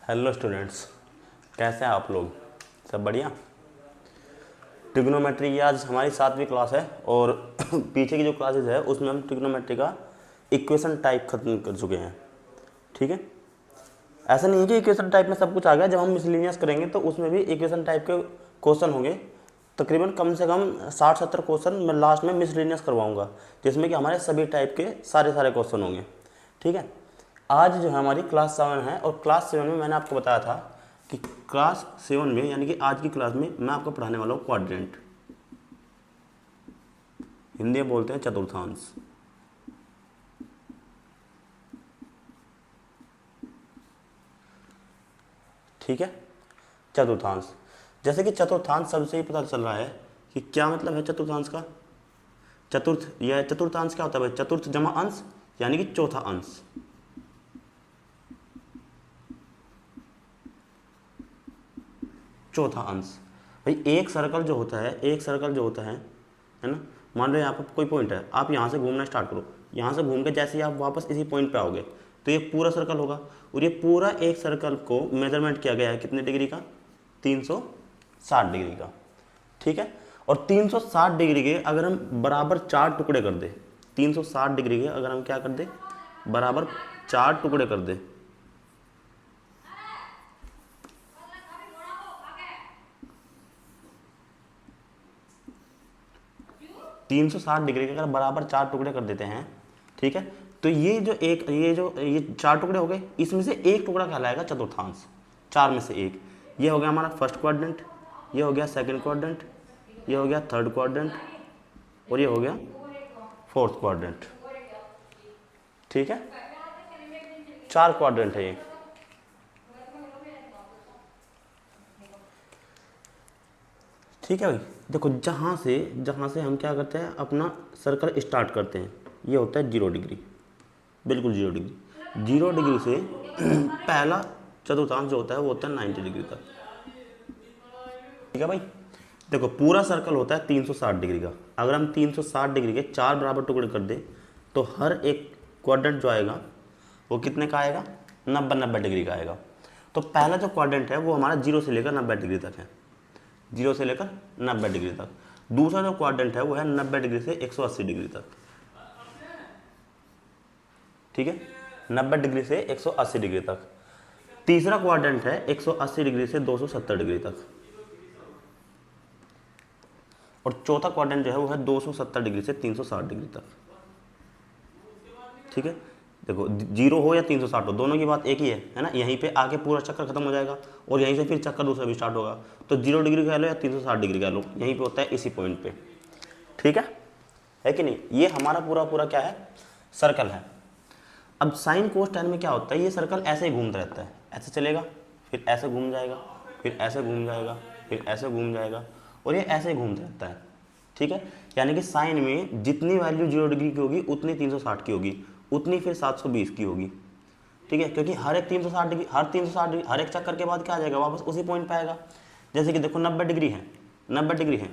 Hello students, कैसे हैं आप लोग? सब बढ़िया। ट्रिग्नोमेट्री की आज हमारी 7वीं क्लास है और पीछे की जो क्लासेस है उसमें हम ट्रिग्नोमेट्री का इक्वेशन टाइप खत्म कर चुके हैं। ठीक है, ऐसा नहीं है कि इक्वेशन टाइप में सब कुछ आ गया। जब हम मिसलिनियस करेंगे तो उसमें भी इक्वेशन टाइप के क्वेश्चन होंगे। तकरीबन कम से कम 60-70 क्वेश्चन मैं लास्ट में मिसलिनियस करवाऊंगा, जिसमें कि हमारे सभी टाइप के सारे क्वेश्चन होंगे। ठीक है, आज जो है हमारी क्लास 7 है और क्लास 7 में मैंने आपको बताया था कि क्लास 7 में यानी कि आज की क्लास में मैं आपको पढ़ाने वाला हूँ क्वाड्रेंट, हिंदी में बोलते हैं चतुर्थांश। ठीक है, चतुर्थांश। जैसे कि चतुर्थांश सबसे ही पता चल रहा है कि क्या मतलब है चतुर्थांश का। चतुर्थांश क्या होता है भाई? चतुर्थ जमा अंश यानी कि चौथा अंश। चौथा अंश भाई, एक सर्कल जो होता है ना, मान लो यहाँ पर कोई पॉइंट है, आप यहाँ से घूमना स्टार्ट करो, यहाँ से घूम के जैसे ही आप वापस इसी पॉइंट पे आओगे तो ये पूरा सर्कल होगा। और ये पूरा एक सर्कल को मेजरमेंट किया गया है कितने डिग्री का? 360 डिग्री का। ठीक है, और 360 डिग्री के अगर हम बराबर 4 टुकड़े कर दे, 360 डिग्री के अगर हम क्या कर दे, बराबर 4 टुकड़े कर दे, 360 डिग्री के अगर बराबर 4 टुकड़े कर देते हैं, ठीक है, तो ये 4 टुकड़े हो गए, इसमें से एक टुकड़ा कहलाएगा चतुर्थांश। 4 में से एक, ये हो गया हमारा फर्स्ट क्वाड्रेंट, ये हो गया सेकंड क्वाड्रेंट, ये हो गया थर्ड क्वाड्रेंट और ये हो गया फोर्थ क्वाड्रेंट। ठीक है, 4 क्वाड्रेंट है ये। ठीक है भाई, देखो जहाँ से हम क्या करते हैं, अपना सर्कल स्टार्ट करते हैं, ये होता है 0 डिग्री, बिल्कुल 0 डिग्री। 0 डिग्री से पहला चतुर्थांश जो होता है वो होता है 90 डिग्री तक। ठीक है भाई, देखो पूरा सर्कल होता है 360 डिग्री का। अगर हम 360 डिग्री के 4 बराबर टुकड़े कर दें तो हर एक क्वाड्रेंट जो आएगा वो कितने का आएगा? 90 डिग्री का आएगा। तो पहला जो क्वाड्रेंट है वो हमारा 0 से लेकर 90 डिग्री तक है, 0 से लेकर 90 डिग्री तक। दूसरा जो क्वाड्रेंट है वो है 90 डिग्री से 180 डिग्री तक। ठीक है, 90 डिग्री से 180 डिग्री तक। तीसरा क्वाड्रेंट है 180 डिग्री से 270 डिग्री तक। और चौथा क्वाड्रेंट जो है वो है 270 डिग्री से 360 डिग्री तक। ठीक है, देखो 0 हो या 360 हो, दोनों की बात एक ही है ना। यहीं पे आके पूरा चक्कर खत्म हो जाएगा और यहीं से फिर चक्कर दूसरा भी स्टार्ट होगा। तो 0 डिग्री कह लो या 360 डिग्री कह लो, यहीं पे होता है इसी पॉइंट पे। ठीक है कि नहीं? ये हमारा पूरा क्या है? सर्कल है। अब साइन कोस टेन में क्या होता है, ये सर्कल ऐसे ही घूमता रहता है, ऐसे चलेगा, फिर ऐसे घूम जाएगा, फिर ऐसे घूम जाएगा, फिर ऐसे घूम जाएगा और ये ऐसे ही घूमता रहता है। ठीक है, यानी कि साइन में जितनी वैल्यू 0 डिग्री की होगी उतनी 360 की होगी, उतनी फिर 720 की होगी। ठीक है, क्योंकि हर एक 360 डिग्री हर एक चक्कर के बाद क्या आ जाएगा? वापस उसी पॉइंट पे आएगा। जैसे कि देखो 90 डिग्री है, 90 डिग्री है,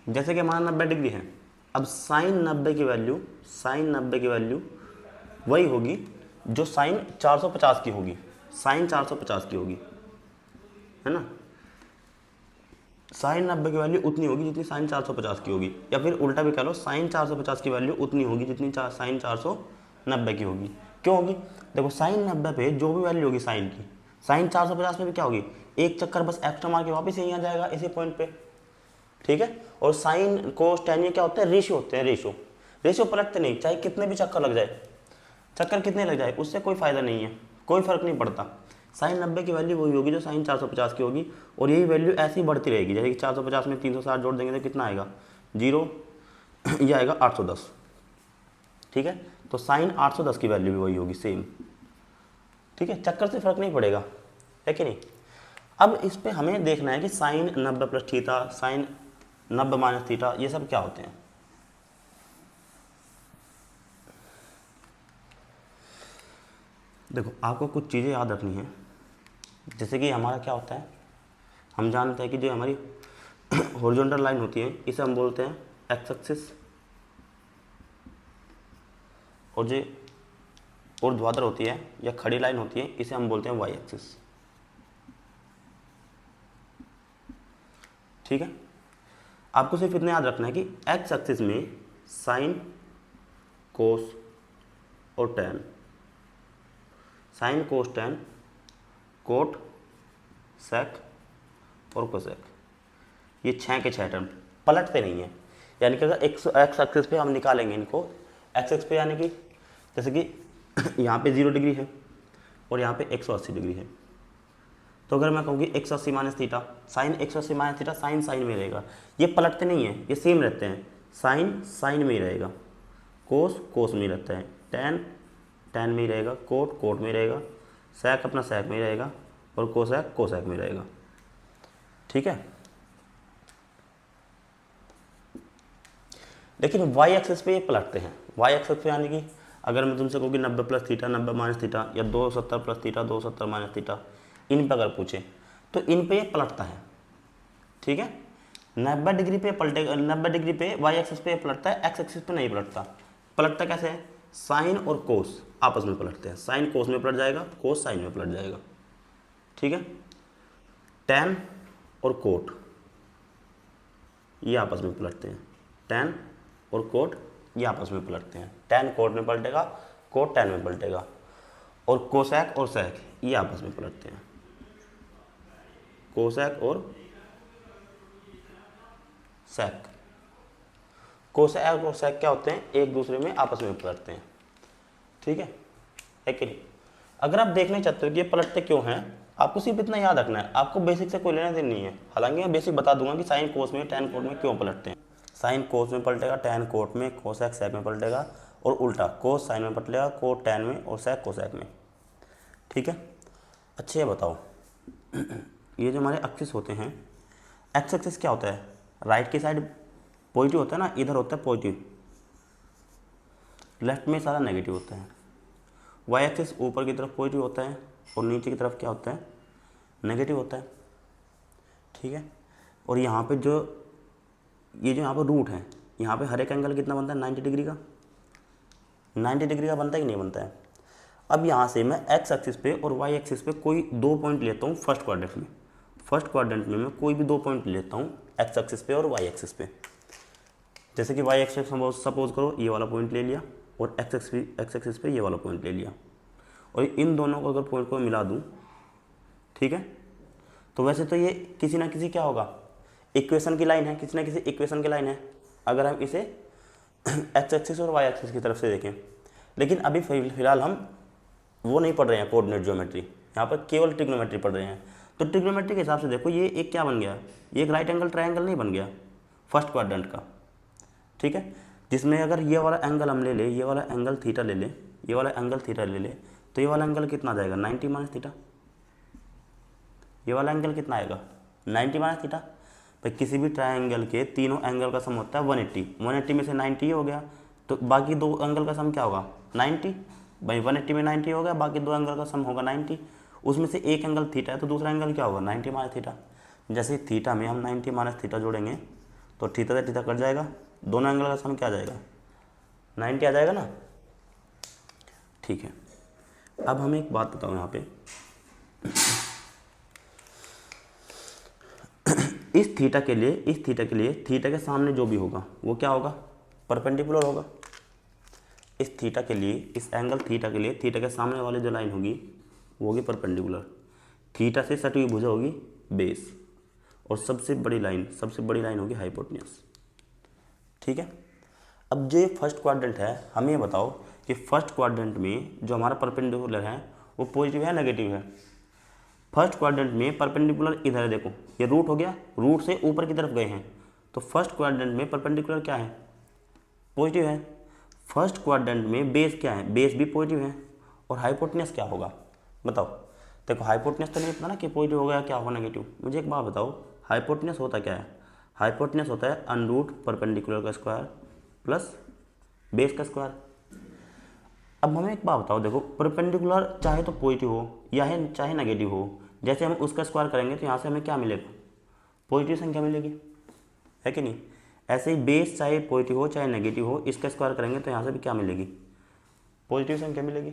जैसे कि हमारा 90 डिग्री है। अब साइन 90 की वैल्यू वही होगी जो साइन 450 की होगी, साइन 450 की होगी, है ना। साइन 90 की वैल्यू उतनी होगी जितनी साइन 450 की होगी, या फिर उल्टा भी कह लो, साइन 450 की वैल्यू उतनी होगी जितनी साइन 490 की होगी। क्यों होगी? देखो साइन 90 पे जो भी वैल्यू होगी साइन की, साइन 450 में भी क्या होगी? एक चक्कर बस एक्स्ट्रा मार के वापस यहीं आ जाएगा इसी पॉइंट पे। ठीक है, और साइन कोस टेन ये क्या होते हैं? रेशियो होते हैं। रेशियो पलटते नहीं, चाहे कितने भी चक्कर लग जाए, चक्कर कितने लग जाए उससे कोई फायदा नहीं है, कोई फर्क नहीं पड़ता। साइन 90 की वैल्यू वही होगी जो साइन 450 की होगी, और यही वैल्यू ऐसी बढ़ती रहेगी। जैसे कि 450 में 360 जोड़ देंगे तो कितना आएगा? 0, ये आएगा 810। ठीक है, तो साइन 810 की वैल्यू भी वही होगी सेम। ठीक है, चक्कर से फर्क नहीं पड़ेगा, है कि नहीं। अब इस पे हमें देखना है कि sine 90 plus theta, sine 90 minus theta, ये सब क्या होते हैं। देखो आपको कुछ चीज़ें याद रखनी है, जैसे कि हमारा क्या होता है, हम जानते हैं कि जो हमारी हॉरिजॉन्टल लाइन होती है इसे हम बोलते हैं एक्स एक्सिस, और जो ऊर्ध्वाधर होती है या खड़ी लाइन होती है इसे हम बोलते हैं वाई एक्सिस। ठीक है, आपको सिर्फ इतना याद रखना है कि एक्स एक्सिस में साइन, कोस और tan, sine cos tan, cot, sec और कोसेक, ये 6 के 6 टर्म पलटते नहीं है। यानी कि अगर एक्स एक्सिस पे हम निकालेंगे इनको, एक्स एक्स पे यानी कि जैसे कि यहाँ पे 0 डिग्री है और यहाँ पे 180 डिग्री है, तो अगर मैं कहूँ कि 180 minus theta, sine 180 minus theta, sine sine में रहेगा, ये पलटते नहीं है, ये सेम रहते हैं। साइन साइन में ही रहेगा, कोस कोस में ही रहता है, टैन टैन में ही रहेगा, कोट कोट में ही रहेगा, सैक अपना सैक में ही रहेगा और कोसैक कोसैक में रहेगा। ठीक है, लेकिन वाई एक्सिस पे ये पलटते हैं। वाई एक्सिस पे यानी कि अगर मैं तुमसे कहूँ कि 90 प्लस थीटा, 90 माइनस थीटा, या 270 प्लस थीटा, 270 माइनस थीटा, इन पे अगर पूछे तो इन पे ये पलटता है। ठीक है, 90 डिग्री पे पलटेगा, 90 डिग्री पे वाई एक्सिस पे पलटता है, एक्स एक्सिस पे नहीं पलटता। पलटता कैसे है, साइन और कोस आपस में पलटते हैं, साइन कोस में पलट जाएगा, कोस साइन में पलट जाएगा। ठीक है, टैन और कोट ये आपस में पलटते हैं, टैन और कोट ये आपस में पलटते हैं, टैन कोट में पलटेगा, कोट टैन में पलटेगा, और कोसैक और सैक ये आपस में पलटते हैं, कोसैक और सैक। कोसैक और सैक क्या होते हैं, एक दूसरे में आपस में पलटते हैं। ठीक है कि नहीं। अगर आप देखना चाहते हो कि ये पलटते क्यों हैं, आपको सिर्फ इतना याद रखना है, आपको बेसिक से कोई लेना देना नहीं है। हालांकि मैं बेसिक बता दूंगा कि साइन कोस में, टैन कोट में क्यों पलटते हैं। साइन कोस में पलटेगा, टैन कोट में, कोसैक सैक में पलटेगा, और उल्टा कोस साइन में पलटेगा, कोट टैन में और सैक कोसैक में। ठीक है, अच्छा ये बताओ ये जो हमारे एक्सिस होते हैं, एक्स एक्सिस क्या होता है, राइट की साइड पॉजिटिव होता है ना, इधर होता है पॉजिटिव, लेफ्ट में सारा नेगेटिव होता है। वाई एक्सिस ऊपर की तरफ पॉजिटिव होता है और नीचे की तरफ क्या होता है, नेगेटिव होता है। ठीक है, और यहाँ पे जो ये जो यहाँ पर रूट है, यहाँ पे हर एक एंगल कितना बनता है, 90 डिग्री का, 90 डिग्री का बनता है कि नहीं बनता है। अब यहाँ से मैं एक्स एक्सिस पे और वाई एक्सिस पे कोई 2 पॉइंट लेता हूँ फर्स्ट क्वाड्रेंट में। फर्स्ट क्वाड्रेंट में मैं कोई भी 2 पॉइंट लेता हूँ एक्स एक्सिस पे और वाई एक्सिस पे। जैसे कि वाई एक्सिस सपोज करो ये वाला पॉइंट ले लिया, और एक्स एक्सिस पे ये वाला पॉइंट ले लिया, और इन दोनों को अगर पॉइंट को मिला दूँ, ठीक है, तो वैसे तो ये किसी ना किसी क्या होगा, इक्वेशन की लाइन है, किसी ना किसी इक्वेशन की लाइन है अगर हम इसे एक्स एक्सिस और वाई एक्सिस की तरफ से देखें। लेकिन अभी फिलहाल हम वो नहीं पढ़ रहे हैं कोऑर्डिनेट ज्योमेट्री, यहाँ पर केवल ट्रिग्नोमेट्री पढ़ रहे हैं। तो ट्रिग्नोमेट्री के हिसाब से देखो ये एक क्या बन गया, ये एक राइट एंगल ट्रायंगल नहीं बन गया फर्स्ट क्वाड्रेंट का। ठीक है, जिसमें अगर ये वाला एंगल हम ले ले, ये वाला एंगल थीटा ले ले, ये वाला एंगल थीटा ले ले, तो ये वाला एंगल कितना आ जाएगा, 90 माइनस थीटा। ये वाला एंगल कितना आएगा, 90 माइनस थीटा। भाई किसी भी ट्रायंगल के तीनों एंगल का सम होता है 180, 180 में से 90 हो गया, तो बाकी 2 एंगल का सम क्या होगा, 90। भाई 180 में 90 हो गया, बाकी 2 एंगल का सम होगा 90। उसमें से एक एंगल थीटा है तो दूसरा एंगल क्या होगा, 90 माइनस थीटा। जैसे थीटा में हम 90 माइनस थीटा जोड़ेंगे तो थीटा से थीटा कट जाएगा, दोनों एंगल का सम क्या आ जाएगा, 90 आ जाएगा ना। ठीक है, अब हमें एक बात बताओ यहाँ पे, इस थीटा के लिए थीटा के सामने जो भी होगा वो क्या होगा, परपेंडिकुलर होगा। इस थीटा के लिए, इस एंगल थीटा के लिए थीटा के सामने वाली जो लाइन होगी वो होगी परपेंडिकुलर। थीटा से सटी हुई भुजा होगी बेस, और सबसे बड़ी लाइन होगी हाइपोटेन्यूज। ठीक है, अब जो फर्स्ट क्वाड्रेंट है, हमें ये बताओ कि फर्स्ट क्वाड्रेंट में जो हमारा परपेंडिकुलर है वो पॉजिटिव है नेगेटिव है। फर्स्ट क्वाड्रेंट में परपेंडिकुलर इधर है, देखो ये रूट हो गया, रूट से ऊपर की तरफ गए हैं, तो फर्स्ट क्वाड्रेंट में परपेंडिकुलर क्या है, पॉजिटिव है। फर्स्ट क्वाड्रेंट में बेस क्या है, बेस भी पॉजिटिव है, और हाइपोटेन्यूज क्या होगा बताओ। देखो हाइपोटेन्यूज तो नहीं पता ना कि पॉजिटिव होगा या क्या होगा नेगेटिव। मुझे एक बात बताओ, हाइपोटेन्यूज होता क्या है, हाइपोटेन्यूज होता है अनरूट परपेंडिकुलर का स्क्वायर प्लस बेस का स्क्वायर। अब हमें एक बात बताओ, देखो परपेंडिकुलर चाहे तो पॉजिटिव हो या है चाहे नेगेटिव हो, जैसे हम उसका स्क्वायर करेंगे तो यहाँ से हमें क्या मिलेगा, पॉजिटिव संख्या मिलेगी, है कि नहीं। ऐसे ही बेस चाहे पॉजिटिव हो चाहे नेगेटिव हो, इसका स्क्वायर करेंगे तो यहाँ से भी क्या मिलेगी, पॉजिटिव संख्या मिलेगी।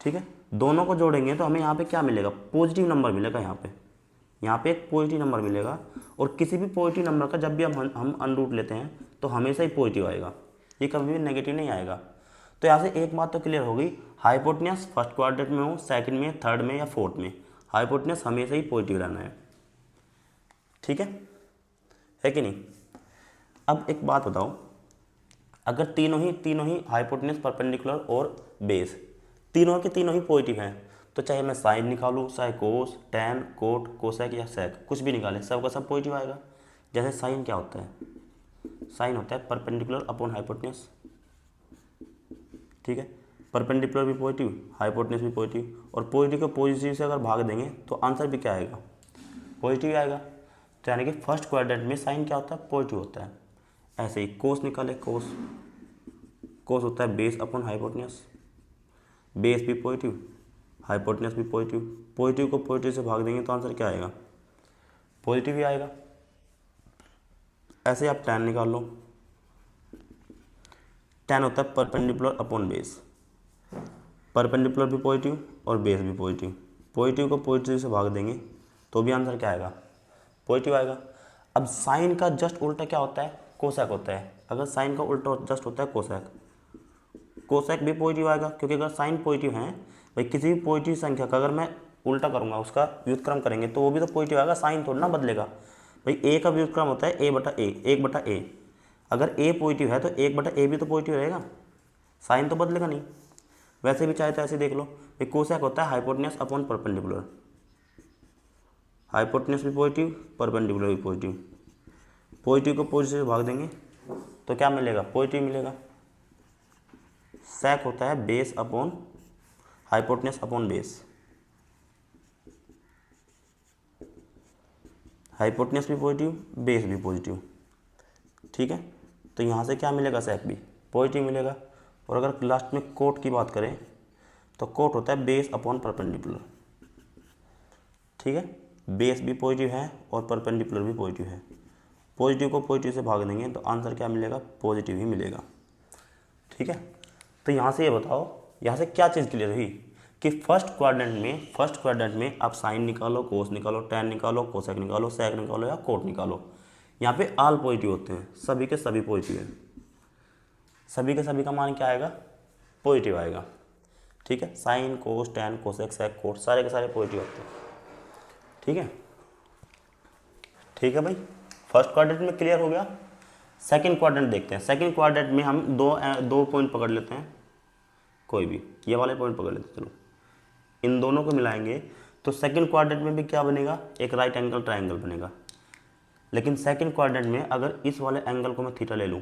ठीक है, दोनों को जोड़ेंगे तो हमें यहाँ पे क्या मिलेगा, पॉजिटिव नंबर मिलेगा। यहाँ पे एक पॉजिटिव नंबर मिलेगा, और किसी भी पॉजिटिव नंबर का जब भी हम अनरूट लेते हैं तो हमेशा ही पॉजिटिव आएगा, ये कभी भी नेगेटिव नहीं आएगा। तो यहाँ से एक बात तो क्लियर हो गई, हाइपोटेन्यूस फर्स्ट क्वाड्रेंट में हो, सेकंड में, थर्ड में या फोर्थ में, हाइपोटेन्यूस हमेशा ही पॉजिटिव रहना है। ठीक है कि नहीं। अब एक बात बताओ, अगर तीनों ही हाइपोटेन्यूस, परपेंडिकुलर और बेस तीनों के तीनों ही पॉजिटिव हैं, तो चाहे मैं साइन निकालूँ, चाहे कोस, टैन, कोट, कोसेक या सेक कुछ भी निकालें, सबका सब पॉजिटिव आएगा। जैसे साइन क्या होता है, साइन होता है परपेंडिकुलर अपॉन हाइपोटेन्यूस। ठीक है, परपेंडिकुलर भी पॉजिटिव, हाइपोटेन्यूस भी पॉजिटिव, और पॉजिटिव को पॉजिटिव से अगर भाग देंगे तो आंसर भी क्या आएगा, पॉजिटिव आएगा। तो यानी कि फर्स्ट क्वाड्रेंट में साइन क्या होता है, पॉजिटिव होता है। ऐसे ही कोस निकाले, कोस होता है बेस अपॉन हाइपोटेन्यूस, बेस भी पॉजिटिव, हाइपोटेन्यूस भी पॉजिटिव, पॉजिटिव को पॉजिटिव से भाग देंगे तो आंसर क्या आएगा, पॉजिटिव ही आएगा। ऐसे आप टैन निकाल लो, टैन होता है परपेंडिकुलर अपॉन बेस, परपेंडिकुलर भी पॉजिटिव और बेस भी पॉजिटिव, पॉजिटिव को पॉजिटिव से भाग देंगे तो भी आंसर क्या आएगा, पॉजिटिव आएगा। अब साइन का जस्ट उल्टा क्या होता है, कोसेक होता है। अगर साइन का उल्टा जस्ट होता है कोसेक, कोसेक भी पॉजिटिव आएगा, क्योंकि अगर साइन पॉजिटिव है, भाई किसी भी पॉजिटिव संख्या का अगर मैं उल्टा करूंगा, उसका व्युत्क्रम करेंगे तो वो भी तो पॉजिटिव आएगा, साइन थोड़ा ना बदलेगा। भाई ए का व्युत्क्रम होता है ए बटा ए, एक बटा ए, अगर ए पॉजिटिव है तो एक बटा ए भी तो पॉजिटिव रहेगा, साइन तो बदलेगा नहीं। वैसे भी चाहे तो ऐसे देख लो, भाई कोसेक होता है हाइपोटेन्यूस अपॉन परपेंडिकुलर, हाइपोटेन्यूस भी पॉजिटिव, परपेंडिकुलर भी पॉजिटिव, पॉजिटिव को पॉजिटिव से भाग देंगे तो क्या मिलेगा, पॉजिटिव मिलेगा। सेक होता है base upon hypotenuse upon base, hypotenuse भी पॉजिटिव, बेस भी पॉजिटिव। ठीक है, तो यहाँ से क्या मिलेगा, सेक भी पॉजिटिव मिलेगा। और अगर लास्ट में कोट की बात करें तो कोट होता है बेस अपॉन परपेंडिकुलर। ठीक है, बेस भी पॉजिटिव है और परपेंडिकुलर भी पॉजिटिव है, पॉजिटिव को पॉजिटिव से भाग देंगे तो आंसर क्या मिलेगा, पॉजिटिव ही मिलेगा। ठीक है, तो यहाँ से ये बताओ, यहाँ से क्या चीज़ क्लियर हुई कि फर्स्ट क्वाड्रेंट में आप साइन निकालो, कोस निकालो, टैन निकालो, कोसेक निकालो, सेक निकालो या कोट निकालो, यहाँ पे ऑल पॉजिटिव होते हैं, सभी के सभी पॉजिटिव हैं, सभी के सभी का मान क्या आएगा, पॉजिटिव आएगा। ठीक है, साइन, कोस, टैन, कोसेक, सेक, कोट सारे के सारे पॉजिटिव होते हैं। ठीक है भाई, फर्स्ट क्वाड्रेंट में क्लियर हो गया। सेकंड क्वाड्रेंट देखते हैं। सेकंड क्वाड्रेंट में हम दो पॉइंट पकड़ लेते हैं, कोई भी ये वाले पॉइंट पकड़ लेते हैं। चलो इन दोनों को मिलाएंगे तो सेकंड क्वाड्रेंट में भी क्या बनेगा, एक राइट एंगल ट्राइंगल बनेगा। लेकिन सेकंड क्वाड्रेंट में अगर इस वाले एंगल को मैं थीटा ले लूँ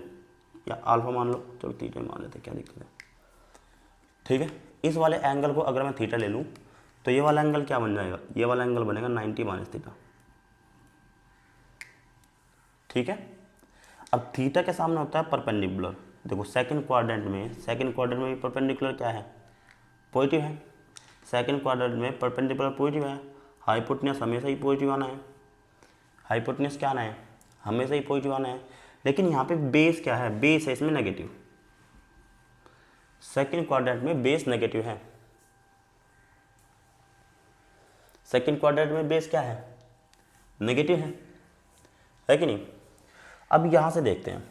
या अल्फा मान लो, चलो थीटा मान लेते, क्या दिक्कत है। ठीक है, इस वाले एंगल को अगर मैं थीटा ले लूँ तो ये वाला एंगल क्या बन जाएगा, ये वाला एंगल बनेगा 90 माइनस थीटा। ठीक है, अब थीटा के सामने होता है परपेंडिकुलर। देखो सेकंड क्वाड्रेंट में परपेंडिकुलर क्या है, पॉजिटिव है। सेकंड क्वाड्रेंट में परपेंडिकुलर पॉजिटिव है, हाइपोटेन्यूस हमेशा ही पॉजिटिव आना है, हाइपोटेन्यूस क्या आना है, हमेशा ही पॉजिटिव आना है। लेकिन यहाँ पे बेस क्या है, बेस है इसमें नेगेटिव, सेकंड क्वाड्रेंट में बेस नेगेटिव है, सेकंड क्वाड्रेंट में बेस क्या है, नेगेटिव है कि नहीं। अब यहाँ से देखते हैं,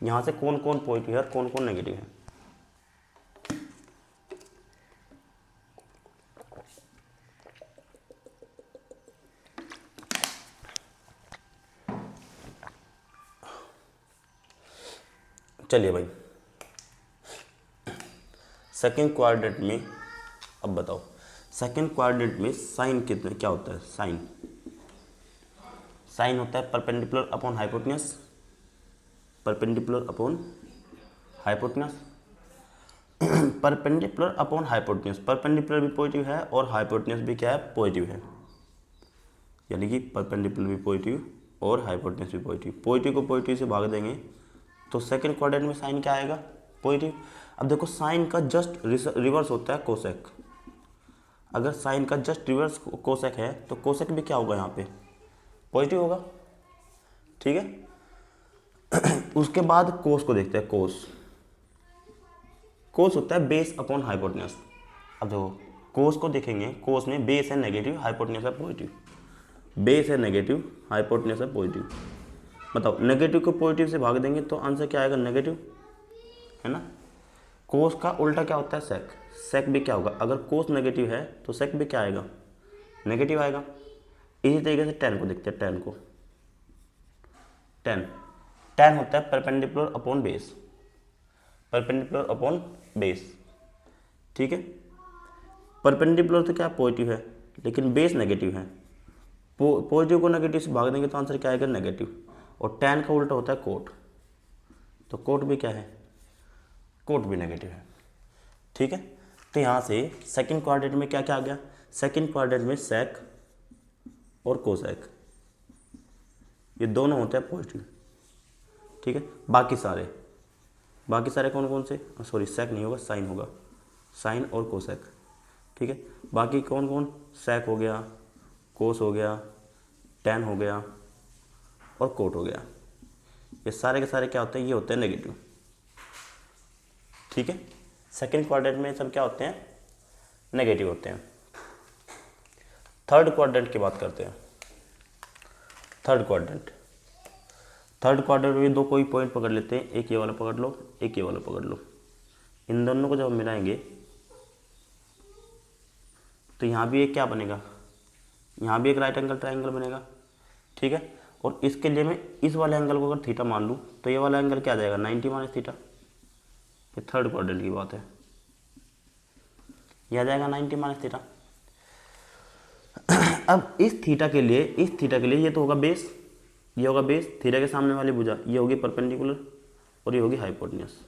यहाँ से कौन कौन पॉजिटिव है और कौन कौन नेगेटिव है। चलिए भाई, सेकंड क्वाड्रेंट में अब बताओ, सेकंड क्वाड्रेंट में साइन कितने क्या होता है, साइन होता है perpendicular upon hypotenuse, perpendicular upon hypotenuse, perpendicular upon hypotenuse, perpendicular भी पॉजिटिव है और हाइपोटेन्यूस भी क्या है, पॉजिटिव है। यानी कि परपेंडिकुलर भी पॉजिटिव और हाइपोटेन्यूस भी पॉजिटिव, पॉजिटिव को पॉजिटिव से भाग देंगे तो सेकंड क्वाड्रेंट में साइन क्या आएगा, पॉजिटिव। अब देखो साइन का जस्ट रिवर्स होता है कोसेक। अगर साइन का जस्ट रिवर्स कोसेक है तो कोसेक भी क्या होगा यहाँ पे, पॉजिटिव होगा। ठीक है। उसके बाद कोस को देखते हैं। कोस कोस होता है बेस अपॉन हाइपोटेन्यूस। अब देखो कोस को देखेंगे, कोस में बेस है नेगेटिव, हाइपोटेन्यूस है पॉजिटिव। बेस है नेगेटिव, हाइपोटेन्यूस है पॉजिटिव। बताओ नेगेटिव को पॉजिटिव से भाग देंगे तो आंसर क्या आएगा, नेगेटिव, है ना। कोस का उल्टा क्या होता है, सेक। सेक भी क्या होगा, अगर कोस नेगेटिव है तो सेक भी क्या आएगा, नेगेटिव आएगा। इसी तरीके से टेन को देखते हैं। टेन को, टेन टेन होता है perpendicular upon base, perpendicular upon base. ठीक है। परपेंडिकुलर तो क्या पॉजिटिव है, लेकिन बेस नेगेटिव है। पॉजिटिव को नेगेटिव से भाग देंगे तो आंसर क्या आएगा, नेगेटिव। और टेन का उल्टा होता है कोट, तो कोट भी क्या है, कोट भी नेगेटिव है। ठीक है। तो यहाँ से सेकंड क्वाड्रेंट में क्या क्या आ गया, सेकंड क्वाड्रेंट में सेक और कोसेक, ये दोनों होते हैं पॉजिटिव। ठीक है। बाकी सारे कौन कौन से, सॉरी सेक नहीं होगा, साइन होगा, साइन और कोसेक। ठीक है। बाकी कौन कौन, सेक हो गया, कोस हो गया, टेन हो गया और कोट हो गया। ये सारे के सारे क्या होते हैं, ये होते हैं नेगेटिव। ठीक है। सेकंड क्वाड्रेंट में सब क्या होते हैं, नेगेटिव होते हैं। थर्ड क्वाड्रेंट की बात करते हैं। थर्ड क्वाड्रेंट में दो कोई पॉइंट पकड़ लेते हैं, एक ये वाला पकड़ लो, एक ये वाला पकड़ लो। इन दोनों को जब हम मिलाएंगे तो यहाँ भी एक क्या बनेगा, यहाँ भी एक राइट एंगल ट्राइंगल बनेगा। ठीक है। और इसके लिए मैं इस वाले एंगल को अगर थीटा मान लूँ तो ये वाला एंगल क्या आ जाएगा, 90 माइनस थीटा। ये थर्ड क्वाड्रेंट की बात है, यह आ जाएगा 90 माइनस थीटा। अब इस थीटा के लिए ये तो होगा बेस, ये होगा बेस, थीटा के सामने वाली भुजा ये होगी परपेंडिकुलर और ये होगी हाइपोटेन्यूस।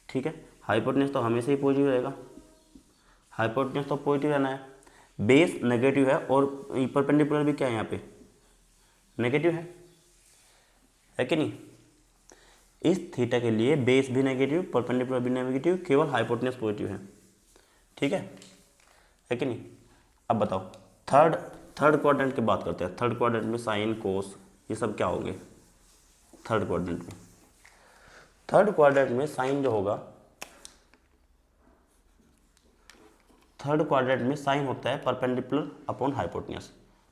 ठीक है। हाइपोटेन्यूस तो हमेशा ही पॉजिटिव रहेगा, हाइपोटेन्यूस तो पॉजिटिव रहना है। बेस नेगेटिव है और परपेंडिकुलर भी क्या है यहाँ पे, नेगेटिव है कि नहीं। इस थीटा के लिए बेस भी नेगेटिव, परपेंडिकुलर भी नेगेटिव, केवल हाइपोटेन्यूस पॉजिटिव है। ठीक है कि नहीं। अब बताओ थर्ड क्वाड्रेंट की बात करते हैं। थर्ड क्वाड्रेंट में साइन कोस ये सब क्या होंगे, थर्ड क्वाड्रेंट में साइन जो होगा, थर्ड क्वाड्रेंट में साइन होता है perpendicular upon hypotenuse.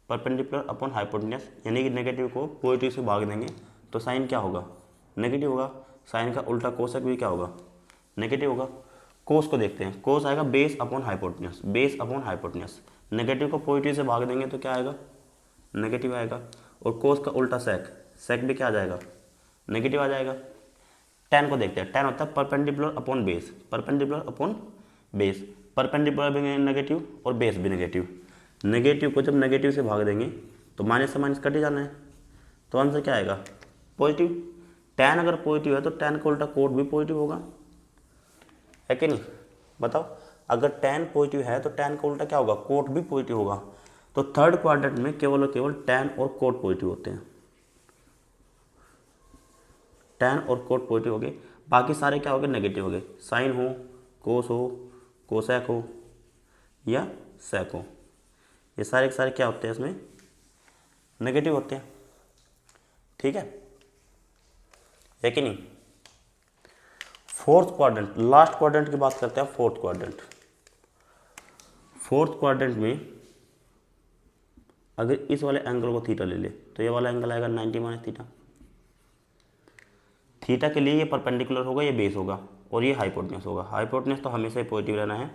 Perpendicular upon hypotenuse यानी कि नेगेटिव को पॉजिटिव से भाग देंगे तो साइन क्या होगा, नेगेटिव होगा। साइन का उल्टा कोसेक भी क्या होगा, नेगेटिव होगा। कोस को देखते हैं। कोस आएगा base upon hypotenuse, base upon hypotenuse. Negative को पॉजिटिव से भाग देंगे तो क्या आएगा, नेगेटिव आएगा। और कोस का उल्टा सेक, सेक भी क्या आ जाएगा, नेगेटिव आ जाएगा। टेन को देखते हैं। टेन होता है perpendicular upon base, perpendicular upon base. Perpendicular भी नेगेटिव और बेस भी नेगेटिव। नेगेटिव को जब नेगेटिव से भाग देंगे तो माइनस से माइनस कट ही जाना है, तो आंसर क्या आएगा, पॉजिटिव। टेन अगर पॉजिटिव है तो टेन का उल्टा कोट भी पॉजिटिव होगा, है कि नहीं। बताओ अगर टेन पॉजिटिव है तो टेन का उल्टा क्या होगा, कोट भी पॉजिटिव होगा। तो थर्ड क्वाड्रेंट में केवल और केवल टेन और कोट पॉजिटिव होते हैं, टेन और कोट पॉजिटिव हो गए। बाकी सारे क्या हो गए, नेगेटिव हो गए। साइन हो, कोस हो, कोसेक हो या सेक हो, ये सारे के सारे क्या होते हैं, इसमें नेगेटिव होते हैं। ठीक है कि नहीं। फोर्थ क्वाड्रेंट, लास्ट क्वाड्रेंट की बात करते हैं। फोर्थ क्वाड्रेंट में अगर इस वाले एंगल को थीटा ले ले तो ये वाला एंगल आएगा 90 माइनस थीटा। थीटा के लिए ये परपेंडिकुलर होगा, ये बेस होगा और ये हाइपोटेन्यूस होगा। हाइपोटेन्यूस तो हमेशा ही पॉजिटिव रहना है।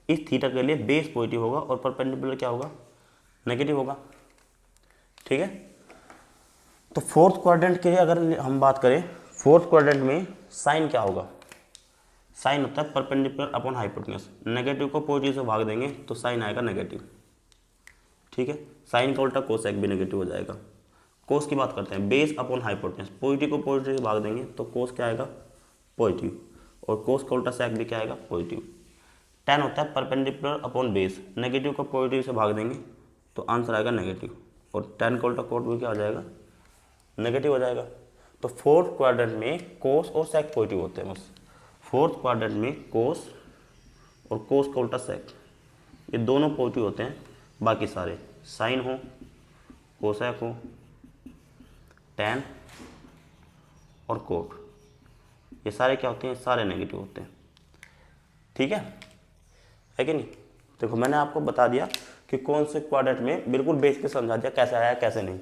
इस थीटा के लिए बेस पॉजिटिव होगा और परपेंडिकुलर क्या होगा, नेगेटिव होगा। ठीक है। तो फोर्थ क्वाड्रेंट के लिए अगर हम बात करें, फोर्थ क्वाड्रेंट में साइन क्या होगा, साइन होता है परपेंडिकुलर अपॉन हाइपोटेन्यूस। नेगेटिव को पॉजिटिव से भाग देंगे तो साइन आएगा नेगेटिव। ठीक है। साइन का उल्टा कोसेक भी नेगेटिव हो जाएगा। कोस की बात करते हैं। बेस अपॉन हाइपोटेन्यूस, पॉजिटिव को पॉजिटिव से भाग देंगे तो कोस क्या आएगा, पॉजिटिव। और कोस का उल्टा सेक भी क्या आएगा, पॉजिटिव। टेन होता है परपेंडिकुलर अपॉन बेस, नेगेटिव को पॉजिटिव से भाग देंगे तो आंसर आएगा नेगेटिव। और टेन का उल्टा कोट भी क्या हो जाएगा, नेगेटिव हो जाएगा। तो फोर्थ क्वाड्रेंट में कोस और सेक पॉजिटिव होते हैं बस। फोर्थ क्वाड्रेंट में कोस और कोस का उल्टा सेक, ये दोनों पॉजिटिव होते हैं। बाकी सारे साइन हो, कोसेक हो, टैन और कोट, ये सारे क्या होते हैं, सारे नेगेटिव होते हैं। ठीक है कि नहीं। देखो मैंने आपको बता दिया कि कौन से क्वाड्रेंट में, बिल्कुल बेसिक से समझा दिया कैसे आया कैसे नहीं,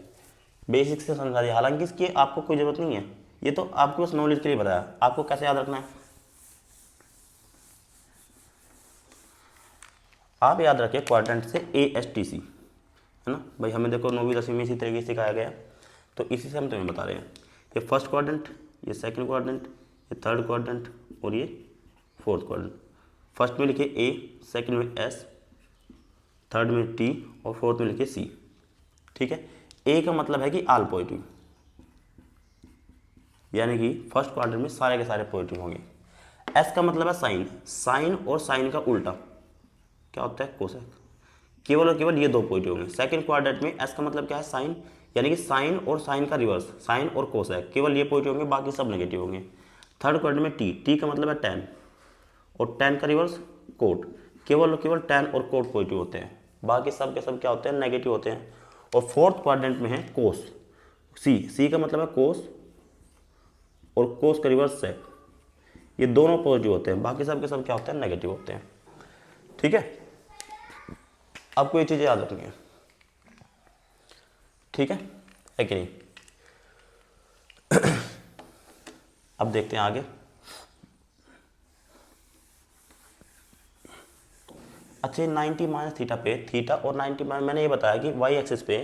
बेसिक से समझा दिया। हालांकि इसकी आपको कोई ज़रूरत नहीं है, ये तो आपको बस नॉलेज के लिए बताया। आपको कैसे याद रखना है, आप याद रखिए क्वाड्रेंट से ASTC, है ना भाई। हमें देखो 9वीं 10वीं में इसी तरीके से सिखाया गया, तो इसी से हम तुम्हें बता रहे हैं। ये फर्स्ट क्वाड्रेंट, ये सेकंड क्वाड्रेंट, ये थर्ड क्वाड्रेंट और ये फोर्थ क्वाड्रेंट। फर्स्ट में लिखे A, सेकंड में S, थर्ड में T और फोर्थ में लिखे C। ठीक है, A का मतलब है कि ऑल पॉजिटिव, यानी कि फर्स्ट क्वाड्रेंट में सारे के सारे पॉजिटिव होंगे। S का मतलब है साइन, साइन और साइन का उल्टा क्या होता है, कोसेक। केवल और केवल ये दो पॉजिटिव होंगे। सेकंड क्वाड्रेंट में S का मतलब क्या है, साइन, यानी कि साइन और साइन का रिवर्स, साइन और कोसेक, केवल ये पॉजिटिव होंगे, बाकी सब नेगेटिव होंगे। थर्ड क्वाड्रेंट में T का मतलब है टैन, और टैन का रिवर्स कोट, केवल और केवल टैन और कोट पॉजिटिव होते हैं, बाकी सब के सब क्या होते हैं, नेगेटिव होते हैं। और फोर्थ क्वाड्रेंट में है कोस, C का मतलब है कोस और कोस का रिवर्स सेक, ये दोनों पॉजिटिव होते हैं, बाकी सब के सब क्या होते हैं, नेगेटिव होते हैं। ठीक है, आपको ये चीज़ें याद रखनी है। ठीक है कि नहीं। अब देखते हैं आगे। अच्छा 90 माइनस थीटा पे, थीटा और 90 माइनस, मैंने ये बताया कि वाई एक्सिस पे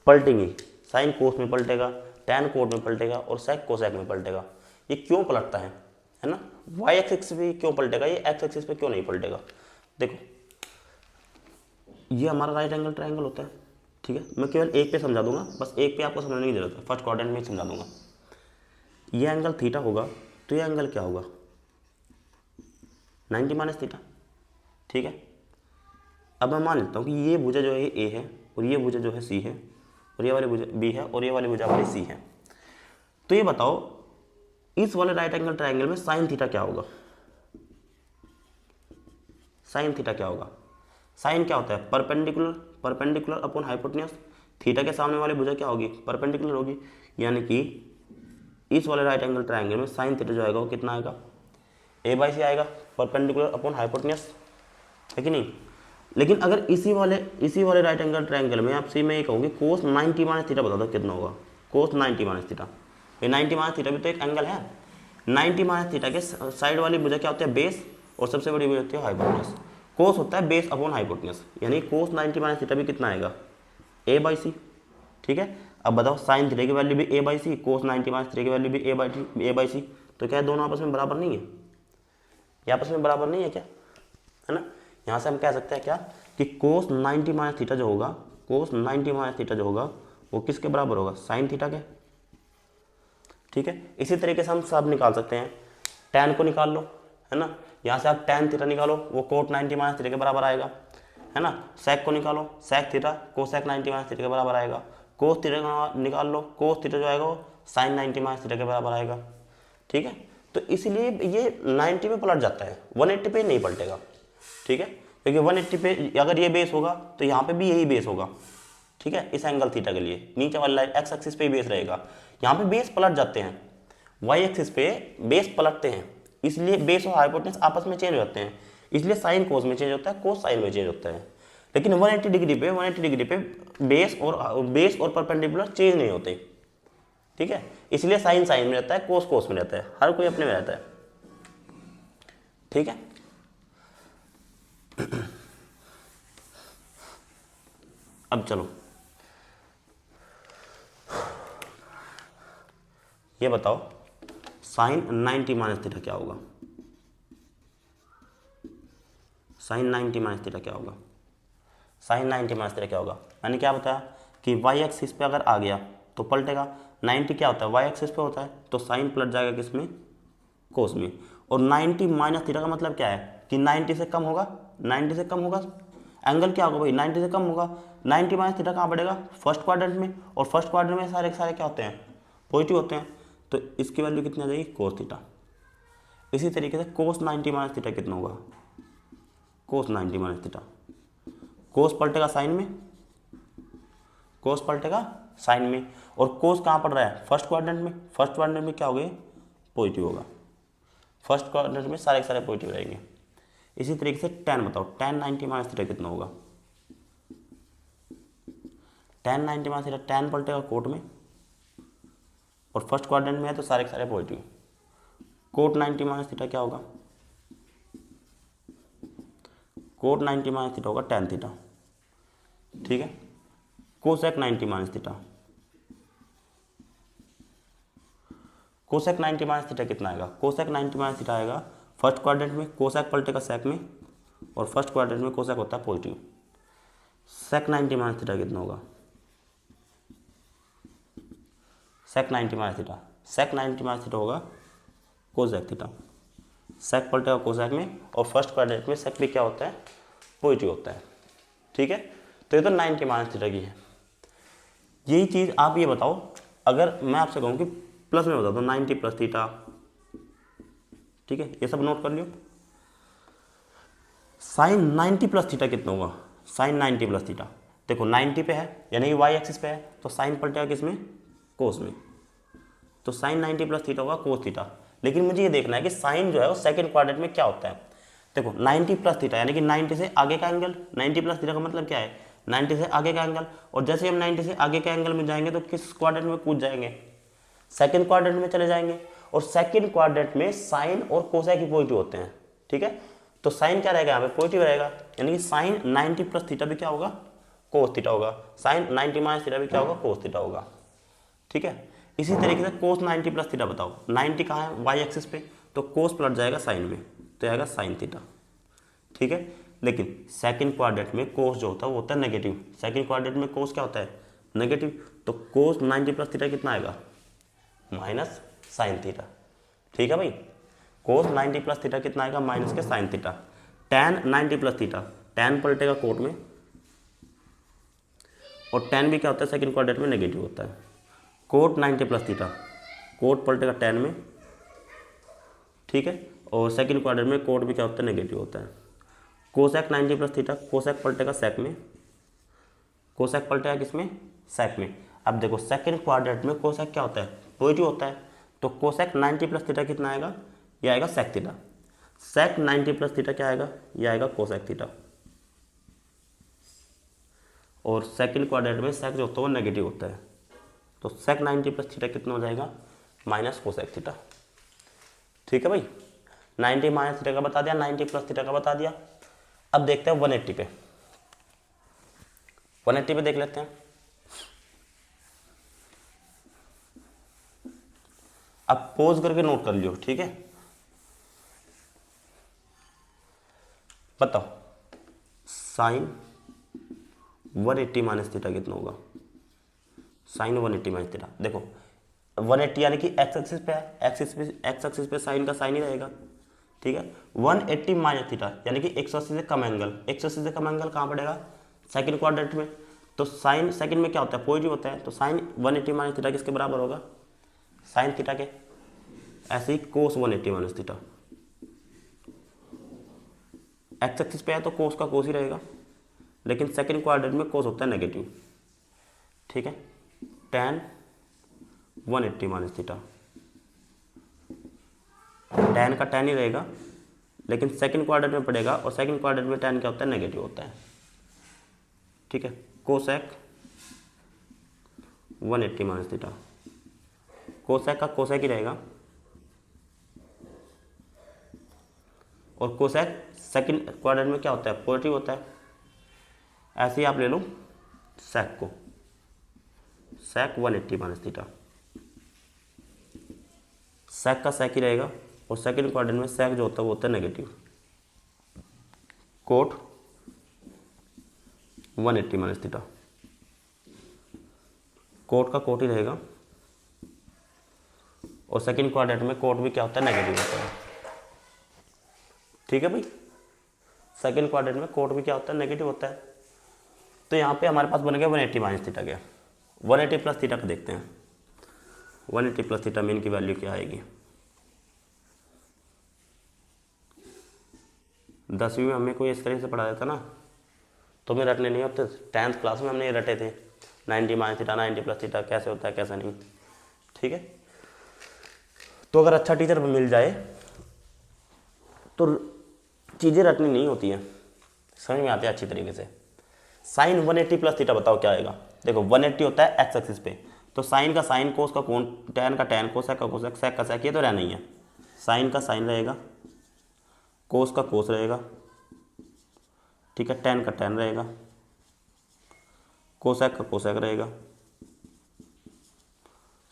पलटेंगी, साइन कोस में पलटेगा, टैन कोट में पलटेगा और सेक कोसेक में पलटेगा। ये क्यों पलटता है ना, वाई एक्सिस पे क्यों पलटेगा, ये एक्स एक्सिस पे क्यों नहीं पलटेगा। देखो ये हमारा राइट एंगल ट्रायंगल होता है। ठीक है, मैं केवल एक पे समझा दूंगा, बस एक पे आपको समझने की जरूरत है, फर्स्ट क्वाड्रेंट में समझा दूंगा। ये एंगल थीटा होगा तो ये एंगल क्या होगा, 90 माइनस थीटा। ठीक है, अब मैं मान लेता हूँ कि ये भुजा जो है ये ए है और ये भुजा जो है सी है और ये वाली भुजा बी है और ये वाली भुजा वाली सी है। तो ये बताओ इस वाले राइट एंगल ट्रायंगल में साइन थीटा क्या होगा, साइन थीटा क्या होगा। साइन क्या होता है, perpendicular, perpendicular upon hypotenuse. Theta के सामने वाली भुजा क्या होगी, परपेंडिकुलर होगी, यानी कि इस वाले राइट एंगल ट्रायंगल में साइन थीटा जो आएगा वो कितना आएगा, A/C आएगा, परपेंडिकुलर अपॉन हाइपोटेन्यूज, है कि नहीं। लेकिन अगर इसी वाले राइट एंगल ट्रायंगल में आपसे मैं ये कहूँगी कोस 90 माइनस थीटा, बता दो कितना होगा, कोस 90 माइनस थीटा। ये 90 माइनस थीटा भी तो एक एंगल है। 90 माइनस थीटा के साइड वाली भुजा क्या होती है, बेस, और सबसे बड़ी भुजा होती है हाइपोटेन्यूज। कोस होता है बेस अपॉन हाइपोटेन्यूज, यानी कोस 90 माइनस थीटा भी कितना आएगा, A/C। ठीक है, अब बताओ साइन थीटा की वैल्यू भी A/C, कोस 90 माइनस थीटा की वैल्यू भी A/C, तो क्या दोनों आपस में बराबर नहीं है, ये आपस में बराबर नहीं है क्या, है ना। यहाँ से हम कह सकते हैं क्या कि कोस 90 माइनस थीटा जो होगा, कोस 90 माइनस थीटा जो होगा वो किसके बराबर होगा, साइन थीटा के। ठीक है, इसी तरीके से हम सब निकाल सकते हैं। टैन को निकाल लो, है ना, यहाँ से आप टैन थीटा निकालो, वो कोट 90 माइनस थीटा के बराबर आएगा, है ना। सेक को निकालो, sec theta cosec 90 minus theta के बराबर आएगा। कोस थीटा निकाल लो, कोस थीटा जो आएगा वो साइन 90 माइनस थीटा के बराबर आएगा। ठीक है, तो इसलिए ये 90 पे पलट जाता है, 180 पे नहीं पलटेगा। ठीक है, क्योंकि 180 पे अगर ये बेस होगा तो यहाँ पे भी यही बेस होगा। ठीक है, इस एंगल थीटा के लिए नीचे वाला एक्स एक्सिस पे बेस रहेगा, यहाँ पे बेस पलट जाते हैं, वाई एक्सिस पे बेस पलटते हैं, इसलिए बेस और हाइपोटेन्यूज आपस में चेंज हो जाते हैं, इसलिए साइन कोस में चेंज होता है, कोस साइन में चेंज होता है। लेकिन 180 डिग्री पे बेस और परपेंडिकुलर चेंज नहीं होते। ठीक है, इसलिए साइन साइन में रहता है, कोस कोस में रहता है, हर कोई अपने में रहता है। ठीक है, अब चलो ये बताओ साइन 90 माइनस थीटा क्या होगा, साइन 90 माइनस थीटा क्या होगा, साइन 90 माइनस थीटा क्या होगा। मैंने क्या बताया कि वाई एक्सिस पे अगर आ गया तो पलटेगा। 90 क्या होता है, वाई एक्सिस पे होता है, तो साइन पलट जाएगा किसमें, कोस में। और 90 माइनस थीटा का मतलब क्या है कि 90 से कम होगा, 90 से कम होगा एंगल क्या होगा भाई, 90 से कम होगा। 90 माइनस थीटा कहाँ पड़ेगा, फर्स्ट क्वाड्रेंट में, और फर्स्ट क्वाड्रेंट में सारे क्या होते हैं, पॉजिटिव होते हैं, तो इसकी वैल्यू कितनी आ जाएगी, कोस थीटा। इसी तरीके से कोस 90 माइनस थीटा कितना होगा, कोस 90 माइनस थीटा, कोस पलटेगा साइन में, कोस पलटेगा साइन में, और कोस कहाँ पड़ रहा है, फर्स्ट क्वाड्रेंट में, फर्स्ट क्वाड्रेंट में क्या हो गया, पॉजिटिव होगा, फर्स्ट क्वाड्रेंट में सारे के सारे पॉजिटिव रहेंगे। इसी तरीके से टेन बताओ, टेन 90 माइनस थीटा कितना होगा, टेन 90 माइनस थीटा, टेन पलटेगा कोट में और फर्स्ट क्वाड्रेंट में है तो सारे के सारे पॉजिटिव, कोट 90 माइनस थीटा क्या होगा, कोट 90 माइनस थीटा होगा टेन थीटा, ठीक है। Cosec 90 minus theta, cosec 90 minus theta कितना आएगा, कोसेक 90 माइनस थीटा आएगा फर्स्ट क्वाड्रेंट में, कोसेक पलटेगा सेक में और फर्स्ट क्वाड्रेंट में कोसेक होता है पॉजिटिव, सेक 90 माइनस थीटा कितना होगा, सेक 90 माइनस थीटा, सेक 90 माइनस थीटा होगा कोसेक थीटा, सेक पलटेगा कोसेक में और फर्स्ट क्वाड्रेंट में सेक भी क्या होता है, पॉजिटिव होता है, ठीक है। तो ये तो 90 माइनस थीटा की है। यही चीज़ आप ये बताओ, अगर मैं आपसे कहूँ कि प्लस में बता दो 90 प्लस थीटा, ठीक है, ये सब नोट कर लियो। साइन 90 प्लस थीटा कितना होगा, साइन 90 प्लस थीटा, देखो 90 पे है यानी कि वाई एक्सिस पे है तो साइन पलटेगा किसमें, कोस में, तो साइन 90 प्लस थीटा होगा कोस थीटा। लेकिन मुझे ये देखना है कि साइन जो है वो सेकंड क्वाड्रेंट में क्या होता है। देखो 90 प्लस थीटा यानी कि 90 से आगे का एंगल, 90 प्लस थीटा का मतलब क्या है, 90 से आगे का एंगल, और जैसे हम 90 से आगे के एंगल में जाएंगे तो किस क्वाड्रेंट में कूद जाएंगे, सेकंड क्वाड्रेंट में चले जाएंगे, और सेकंड क्वाड्रेंट में साइन और कोसाइन की पॉजिटिव होते हैं, ठीक है। तो साइन क्या रहेगा यहाँ पे, पॉजिटिव रहेगा, यानी कि साइन 90 प्लस थीटा भी क्या होगा, कोस थीटा होगा, साइन 90 माइनस थीटा भी क्या होगा, कोस थीटा होगा, ठीक है। इसी तरीके से कोस 90 प्लस थीटा बताओ, 90 कहाँ है, वाई एक्सिस पे, तो कोस पलट जाएगा साइन में, तो आएगा साइन थीटा, ठीक है। लेकिन सेकंड क्वाड्रेंट में कोस जो होता है वो होता है नेगेटिव, सेकंड क्वाड्रेंट में कोस क्या होता है, नेगेटिव, तो कोस 90 प्लस थीटा कितना आएगा, माइनस साइन थीटा, ठीक है भाई। कोस 90 प्लस थीटा कितना आएगा, माइनस के sine theta. Tan 90 plus theta, tan पलटेगा कोट में, और टेन भी क्या होता है सेकंड क्वाड्रेंट में नेगेटिव होता है। कोट 90 प्लस थीटा, कोट पलटेगा टेन में, ठीक है, और सेकंड क्वाड्रेंट में कोट भी क्या होता है, नेगेटिव होता है। कोसेक 90 प्लस थीटा, कोसेक पलटेगा सेक में, कोसेक पलटेगा किसमें, सेक में। अब देखो सेकंड क्वाड्रेंट में कोसेक क्या होता है, पॉजिटिव होता है, तो कोसेक 90 प्लस थीटा कितना आएगा, ये आएगा सेक थीटा, सेक 90 प्लस थीटा क्या आएगा, ये आएगा कोसेक थीटा, और सेकंड क्वाड्रेंट में सेक जो होता है वो नेगेटिव होता है, तो सेक 90 प्लस थीटा कितना हो जाएगा, माइनस कोसेक थीटा, ठीक है भाई। 90 माइनस थीटा का बता दिया, 90 प्लस थीटा का बता दिया। अब देखते हैं 180 पे, 180 पे देख लेते हैं। अब पोज करके नोट कर लियो, ठीक है। बताओ साइन 180 माइनस थीटा कितना होगा, साइन 180 माइनस थीटा, देखो 180 यानी कि एक्स एक्सिस पे है, एक्स एक्सिस पे साइन का साइन ही रहेगा, ठीक है। 180 माइनस थीटा यानी कि 180 से कम एंगल, 180 से कम एंगल कहाँ पड़ेगा, सेकंड क्वाड्रेंट में, तो साइन सेकंड में क्या होता है, पॉजिटिव होता है, तो साइन 180 माइनस थीटा किसके बराबर होगा, साइन थीटा के। ऐसे ही कोस 180 माइनस थीटा, एक्स एक्सिस पे है तो कोस का कोस ही रहेगा, लेकिन सेकंड क्वाड्रेंट में कोस होता है नेगेटिव, ठीक है। टेन 180 माइनस थीटा, टेन का टेन ही रहेगा, लेकिन सेकंड क्वाड्रेंट में पड़ेगा, और सेकंड क्वाड्रेंट में टेन क्या होता है, नेगेटिव होता है, ठीक है। कोसेक 180 माइनस थीटा, कोसेक का कोसेक ही रहेगा, और कोसेक सेकंड क्वाड्रेंट में क्या होता है, पॉजिटिव होता है। ऐसे ही आप ले लो सेक को, सेक 180 माइनस थीटा, सेक का सेक ही रहेगा, और सेकंड क्वाड्रेंट में सेक जो होता है वो होता है negative. Cot 180 minus theta, cot का कोट ही रहेगा, और सेकंड क्वाड्रेंट में कोट भी क्या होता है, नेगेटिव होता है, ठीक है भाई। सेकंड क्वाड्रेंट में कोट भी क्या होता है, नेगेटिव होता है। तो यहाँ पे हमारे पास बन गया 180 माइनस थीटा गया। 180 प्लस थीटा का देखते हैं, 180 प्लस थीटा मीन की वैल्यू क्या आएगी, 10वीं में हमें कोई इस तरह से पढ़ा देता ना तो हमें रटने नहीं होते। 10th क्लास में हमने ये रटे थे 90 माइनस थीटा 90 प्लस थीटा कैसे होता है कैसा नहीं, ठीक है। तो अगर अच्छा टीचर मिल जाए तो चीज़ें रटनी नहीं होती हैं, समझ में आती है अच्छी तरीके से। साइन 180 प्लस थीटा बताओ क्या आएगा। देखो 180 होता है एक्स एक्सिस पे, तो साइन का साइन, कोस का कोण, टैन का टैन, कोसेक का कोसेक, सेक का सेक, ये तो रहना ही है। साइन का साइन रहेगा, कोस का कोस रहेगा, ठीक है, टैन का टैन रहेगा, कोसेक का कोसेक रहेगा,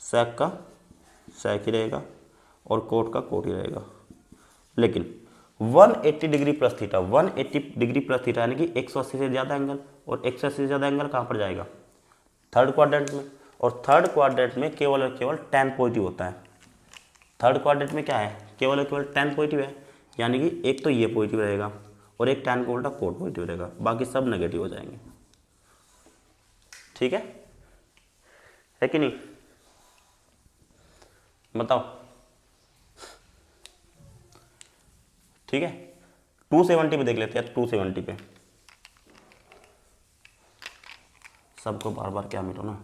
सेक का सेक ही रहेगा और कोट का कोट ही रहेगा। लेकिन 180 degree plus theta, 180 degree plus theta यानी कि 180 से ज़्यादा एंगल, और 180 से ज़्यादा एंगल कहाँ पर जाएगा, थर्ड क्वाड्रेंट में। और थर्ड क्वाड्रेंट में केवल और केवल tan पॉजिटिव होता है। थर्ड क्वाड्रेंट में क्या है, केवल और केवल tan पॉजिटिव है, यानी कि एक तो ये पॉजिटिव रहेगा और एक tan का उल्टा कोट पॉजिटिव रहेगा, बाकी सब नेगेटिव हो जाएंगे, ठीक है कि नहीं, बताओ, ठीक है। 270 पे देख लेते हैं, 270 पे सबको बार बार क्या मिलो ना,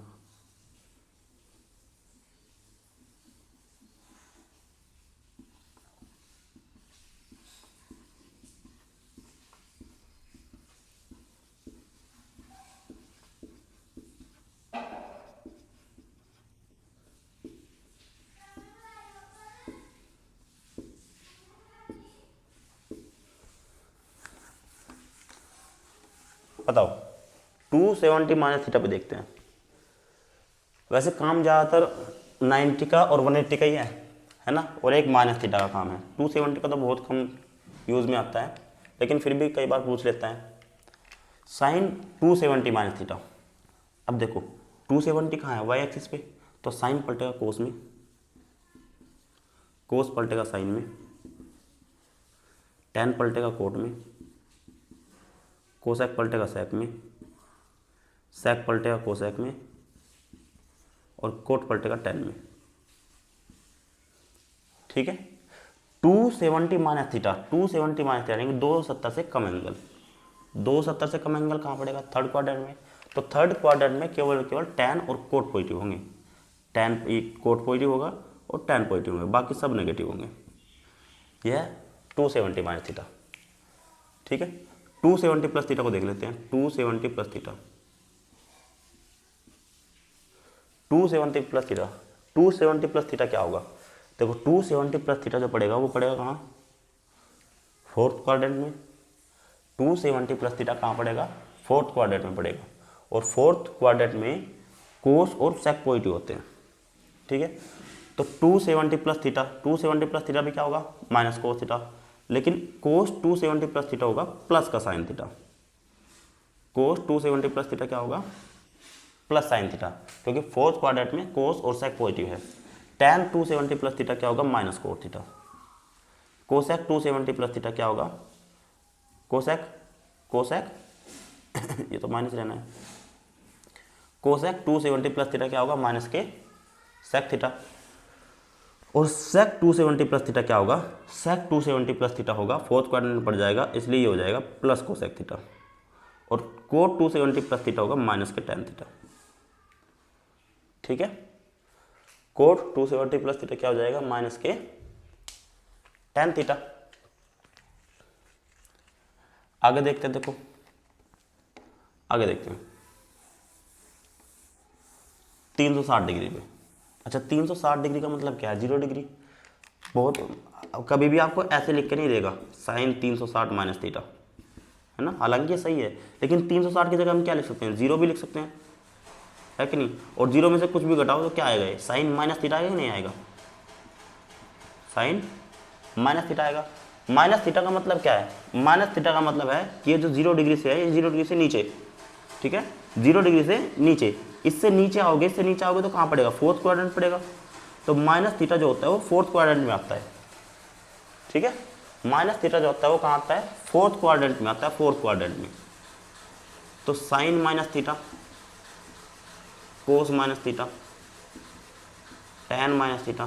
बताओ 270 माइनस थीटा पे देखते हैं। वैसे काम ज़्यादातर 90 का और 180 का ही है ना, और एक माइनस थीटा का काम है। 270 का तो बहुत कम यूज़ में आता है, लेकिन फिर भी कई बार पूछ लेता है। साइन 270 माइनस थीटा, अब देखो 270 कहाँ है, वाई एक्सिस पे, तो साइन पलटेगा कोस में, कोस पलटेगा साइन में, टैन पलटेगा कोट में, कोसेक पलटेगा सेक में, सेक पलटेगा कोसेक में, और कोट पलटेगा टैन में, ठीक है। 270 माइनस थीटा, 270 माइनस थीटा यानी 270 से कम एंगल, 270 से कम एंगल कहाँ पड़ेगा, थर्ड क्वाड्रेंट में। तो थर्ड क्वाड्रेंट में केवल केवल टैन और कोट पॉजिटिव होंगे, टैन कोट पॉजिटिव होगा और टैन पॉजिटिव होंगे, बाकी सब नेगेटिव होंगे। यह 270 माइनस थीटा, ठीक है। 270 प्लस थीटा को देख लेते हैं, 270 plus theta, 270 plus theta, 270 plus theta क्या होगा, देखो 270 प्लस थीटा जो पड़ेगा वो पड़ेगा कहाँ, फोर्थ क्वाड्रेंट में। 270 प्लस थीटा कहाँ पड़ेगा, फोर्थ क्वाड्रेंट में पड़ेगा, और फोर्थ क्वाड्रेंट में कोस और सेक पॉजिटिव होते हैं, ठीक है। तो 270 प्लस थीटा, 270 प्लस थीटा भी क्या होगा, माइनस कोस थीटा, लेकिन कोस 270 प्लस थीटा होगा प्लस का साइन थीटा, कोस 270 प्लस थीटा क्या होगा, प्लस साइन थीटा, क्योंकि फोर्थ क्वाड्रेंट में कोस और सेक पॉजिटिव है। टैन 270 प्लस थीटा क्या होगा, minus cos theta. Cosec 270 plus theta क्या होगा, कोसेक कोसेक ये तो माइनस रहना है, कोसेक 270 प्लस थीटा क्या होगा, माइनस के सेक थीटा। और सेक 270 प्लस थीटा क्या होगा, सेक 270 प्लस थीटा होगा, फोर्थ क्वाड्रेंट में पड़ जाएगा, इसलिए ये हो जाएगा प्लस कोसेक थीटा। और कोट 270 प्लस थीटा होगा माइनस के टैन थीटा, ठीक है। कोट 270 प्लस थीटा क्या हो जाएगा, माइनस के टैन थीटा। आगे देखते हैं, देखो आगे देखते हैं 360 डिग्री पे। अच्छा 360 डिग्री का मतलब क्या है, 0 डिग्री। बहुत कभी भी आपको ऐसे लिख के नहीं देगा साइन 360 माइनस थीटा, है ना, हालांकि ये सही है, लेकिन 360 की जगह हम क्या लिख सकते हैं, 0 भी लिख सकते हैं, है कि नहीं। और 0 में से कुछ भी घटाओ तो क्या आएगा, ये साइन माइनस थीटा आएगा कि नहीं आएगा, साइन माइनस थीटा आएगा। माइनस थीटा का मतलब क्या है, माइनस थीटा का मतलब है कि ये जो 0 डिग्री से है, ये 0 डिग्री से नीचे, ठीक है, 0 डिग्री से नीचे, इससे नीचे आओगे, इससे नीचे आओगे तो कहाँ पड़ेगा, फोर्थ क्वाड्रेंट पड़ेगा। तो माइनस थीटा जो होता है वो फोर्थ क्वाड्रेंट में आता है, ठीक है। माइनस थीटा जो होता है वो कहाँ आता है, फोर्थ क्वाड्रेंट में आता है, फोर्थ क्वाड्रेंट में। तो sine minus theta, cos minus theta, tan minus theta,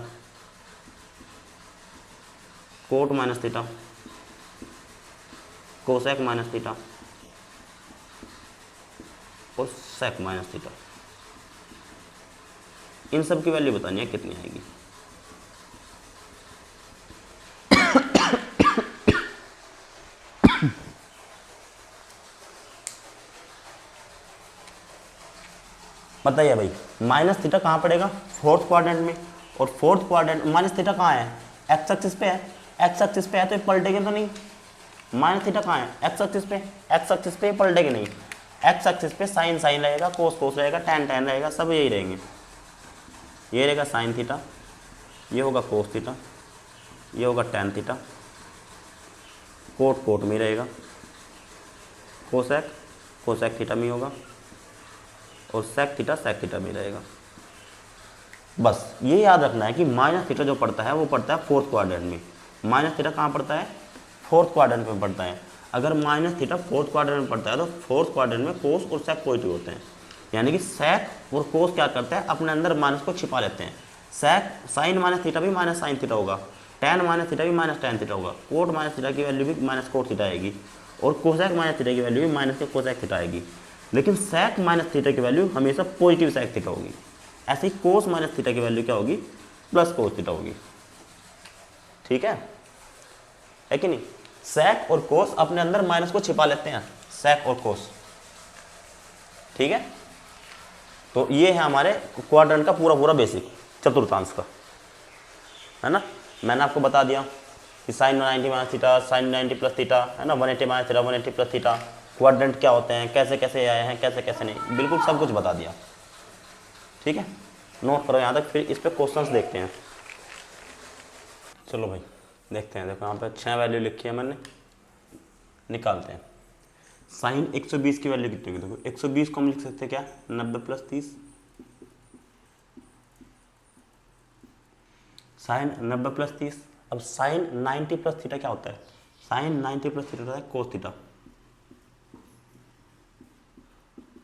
cot minus theta, cosec minus theta और सेक माइनस थीटा, इन सब की वैल्यू बतानी है कितनी आएगी। बताइए भाई, माइनस थीटा कहाँ पड़ेगा, फोर्थ क्वाड्रेंट में, और फोर्थ क्वाड्रेंट माइनस थीटा कहाँ है, एक्स एक्सिस पे है, एक्स एक्सिस पे है तो ये पलटेगा तो नहीं, माइनस थीटा कहाँ है, एक्स एक्सिस पे, एक्स एक्सिस पे पलटेगा नहीं, एक्स एक्सिस पे साइन साइन रहेगा, कोस कोस रहेगा, टैन टैन रहेगा, सब यही रहेंगे। ये रहेगा साइन थीटा, ये होगा कोस थीटा, ये होगा टैन थीटा, कोट कोट में रहेगा, कोसेक कोसेक थीटा में होगा, और सेक थीटा में रहेगा। बस ये याद रखना है कि माइनस थीटा जो पड़ता है वो पड़ता है फोर्थ क्वाड्रेंट में। माइनस थीटा कहाँ पड़ता है, फोर्थ क्वाड्रेंट में पड़ता है। अगर माइनस थीटा फोर्थ क्वाड्रेंट में पड़ता है तो फोर्थ क्वाड्रेंट में कोस और सेक पॉजिटिव होते हैं, यानी कि सेक और कोस क्या करते हैं, अपने अंदर माइनस को छिपा लेते हैं। सेक साइन माइनस थीटा भी माइनस साइन थीटा होगा, टैन माइनस थीटा भी माइनस टैन थीटा होगा, कोट माइनस थीटा की वैल्यू भी माइनस कोट थीटा आएगी, और कोसेक माइनस थीटा की वैल्यू भी माइनस के कोसेक थीटा आएगी। लेकिन सेक माइनस थीटा की वैल्यू हमेशा पॉजिटिव सेक थीटा होगी। ऐसे ही कोस माइनस थीटा की वैल्यू क्या होगी, प्लस कोस थीटा होगी। ठीक है कि नहीं। सेक और कोस अपने अंदर माइनस को छिपा लेते हैं, सेक और कोस। ठीक है, तो ये है हमारे क्वाड्रेंट का पूरा पूरा बेसिक, चतुर्थांश का, है ना। मैंने आपको बता दिया कि sine 90 minus theta, sine 90 plus theta, है ना, 180 minus theta, 180 plus theta, quadrant क्या होते हैं, कैसे कैसे आए हैं, कैसे कैसे नहीं, बिल्कुल सब कुछ बता दिया। ठीक है, नोट करो यहाँ तक, फिर इस पे क्वेश्चंस देखते हैं। चलो भाई देखते हैं। देखो यहाँ पे 6 वैल्यू लिखी है मैंने, निकालते हैं। साइन 120 की वैल्यू कितनी होगी, देखो 120 को हम लिख सकते हैं क्या, 90 प्लस 30। Sign 90 plus 30। अब साइन 90 प्लस थीटा क्या होता है, साइन 90 प्लस थीटा होता है कोस थीटा,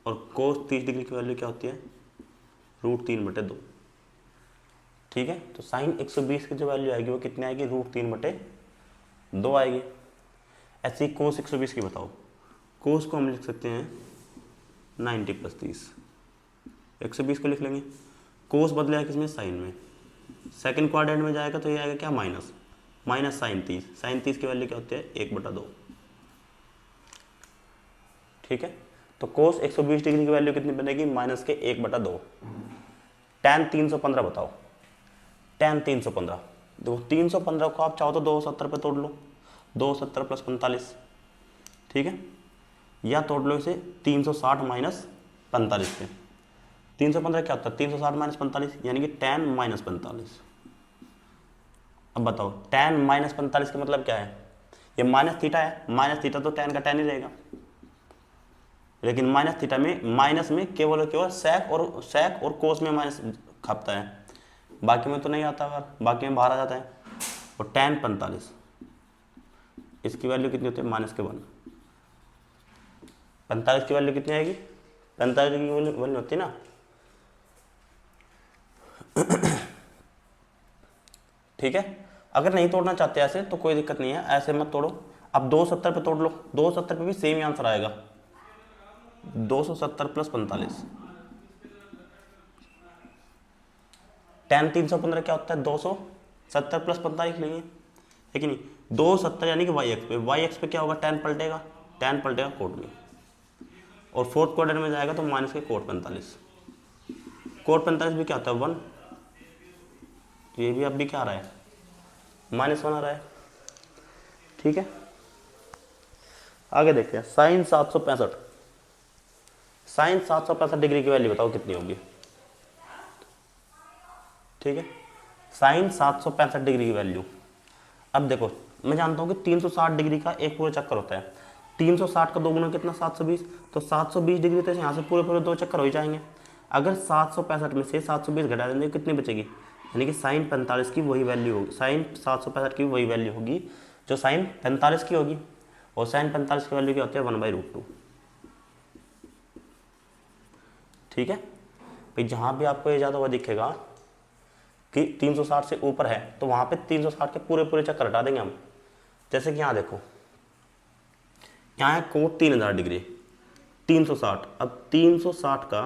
और कोस 30 डिग्री की वैल्यू क्या होती है, √3/2। ठीक है, तो साइन 120 की जो वैल्यू आएगी वो कितनी आएगी, √3/2 आएगी। ऐसे ही कोस 120 की बताओ, कोस को हम लिख सकते हैं 90 प्लस 30, 120 को लिख लेंगे, कोस बदलेगा किसमें, साइन में, सेकंड क्वाड्रेंट में जाएगा तो ये आएगा क्या, माइनस, माइनस साइन 30, साइन 30 की वैल्यू क्या होती है, 1/2। ठीक है, तो कोस 120 डिग्री की वैल्यू कितनी बनेगी, माइनस के 1/2। टैन 315 बताओ, टैन 315, देखो 315 को आप चाहो तो 270 पे तोड़ लो, 270 प्लस 45, ठीक है, या तोड़ लो इसे 360 माइनस 45 पे। 315 क्या होता है, 360 माइनस 45, यानी कि टैन माइनस 45। अब बताओ टैन माइनस 45 का मतलब क्या है, ये माइनस थीटा है, माइनस थीटा तो टैन का टैन ही रहेगा, लेकिन माइनस थीटा में माइनस में केवल केवल सेक और कोस में माइनस खपता है, बाकी में तो नहीं आता, अगर बाकी में बाहर आ जाता है। और टैन 45, इसकी वैल्यू कितनी होती है, माइनस के 1। 45 की वैल्यू कितनी आएगी, 45 की वैल्यू होती है ना, ठीक है। अगर नहीं तोड़ना चाहते ऐसे तो कोई दिक्कत नहीं है, ऐसे मत तोड़ो। अब 270 पे तोड़ लो, 270 पे भी सेम ही आंसर आएगा, 270 प्लस 45। टैन 315 क्या होता है, 270 प्लस 45 लेंगे, है कि नहीं। 270 यानी कि वाई एक्स पे क्या होगा, टैन पलटेगा, टैन पलटेगा कोट में, और फोर्थ क्वाड्रेंट में जाएगा तो माइनस के कोट 45। कोट 45 भी क्या होता है, 1, तो ये भी अब भी क्या आ रहा है, -1 आ रहा है। ठीक है, आगे देखते हैं। साइन 765, साइन 765 डिग्री की वैल्यू बताओ कितनी होगी। ठीक है, साइन 765 डिग्री की वैल्यू, अब देखो मैं जानता हूँ कि 360 डिग्री का एक पूरा चक्कर होता है, 360 का 2 गुना कितना, 720, तो 720 डिग्री तो यहाँ से पूरे पूरे 2 चक्कर हो ही जाएंगे। अगर 765 में से 720 घटा देंगे कितनी बचेगी, यानी कि साइन 45 की वही वैल्यू होगी, साइन 765 की वही वैल्यू होगी जो साइन 45 की होगी, और साइन 45 की वैल्यू क्या होती है, 1/√2। ठीक है भाई, जहाँ भी आपको ये ज़्यादा हुआ दिखेगा कि 360 से ऊपर है तो वहाँ पे 360 के पूरे पूरे चक्कर हटा देंगे हम। जैसे कि यहाँ देखो, यहाँ है कोट 3000 डिग्री, 360। अब 360 का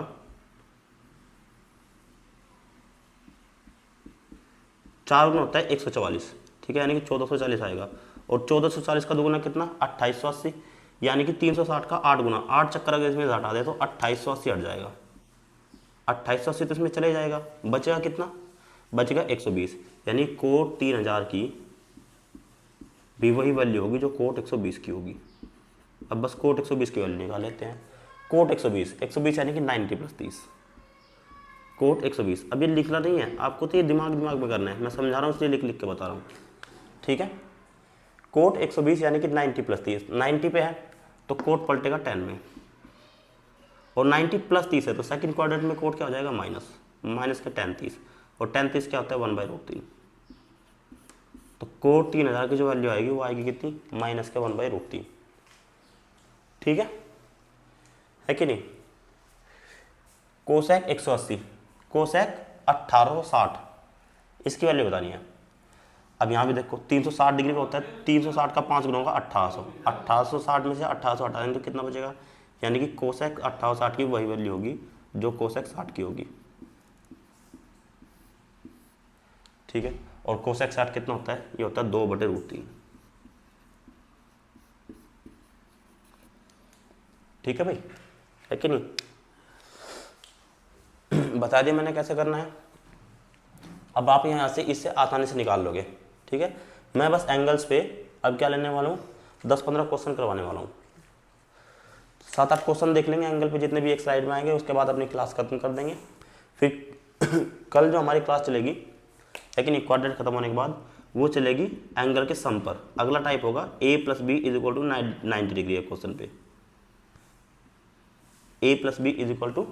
4 गुना होता है 144, ठीक है, यानी कि 1440 आएगा। और 1440 का दुगुना कितना, 2880, यानी कि 360 का 8 गुना, 8 चक्कर अगर इसमें हटा दे तो 2880 हट जाएगा। 2880 तो इसमें चले जाएगा, बचेगा कितना, बचेगा 120, यानी कोट 3000 की भी वही वैल्यू होगी जो कोट 120 की होगी। अब बस कोट 120 की वैल्यू निकाल लेते हैं। कोट 120, 120 यानी कि 90 + 30, कोट 120। अब ये लिखना नहीं है आपको, तो ये दिमाग में करना है, मैं समझा रहा हूँ इसलिए लिख लिख के बता रहा हूँ, ठीक है। कोट 120 यानी कि 90 + 30, 90 पे है तो कोट पलटेगा 10 में, और 90 + 30 है तो सेकंड क्वाड्रेंट में कोट क्या हो जाएगा, माइनस का 10 30, और 10 30 क्या होता है, 1/√3। तो कोट 3000 की जो वैल्यू आएगी वो आएगी कितनी, -1/√3, ठीक है कि नहीं। कोसेक 180, कोसेक 1860, इसकी वैल्यू बतानी है। अब यहाँ भी देखो 360 डिग्री का होता है, 360 का 5 गुना होगा 1800, 1860 में से 1800 हटा देंगे तो कितना बचेगा, यानी कि कोसेक 1860 की वही वैल्यू होगी जो कोसेक 60 की होगी, ठीक है। और कोसेक 60 कितना होता है, ये होता है 2/√3, ठीक है भाई, है कि नहीं। बता दिया मैंने कैसे करना है। अब आप यहाँ से इससे आसानी से निकाल लोगे, ठीक है। मैं बस एंगल्स पे अब क्या लेने वाला हूँ, 10-15 क्वेश्चन करवाने वाला हूँ। 7-8 क्वेश्चन देख लेंगे एंगल पे जितने भी एक स्लाइड में आएंगे, उसके बाद अपनी क्लास खत्म कर देंगे। फिर कल जो हमारी क्लास चलेगी, लेकिन क्वाड्रेंट खत्म होने के बाद, वो चलेगी एंगल के सम पर। अगला टाइप होगा a + b = 90 डिग्री है क्वेश्चन पे, a + b =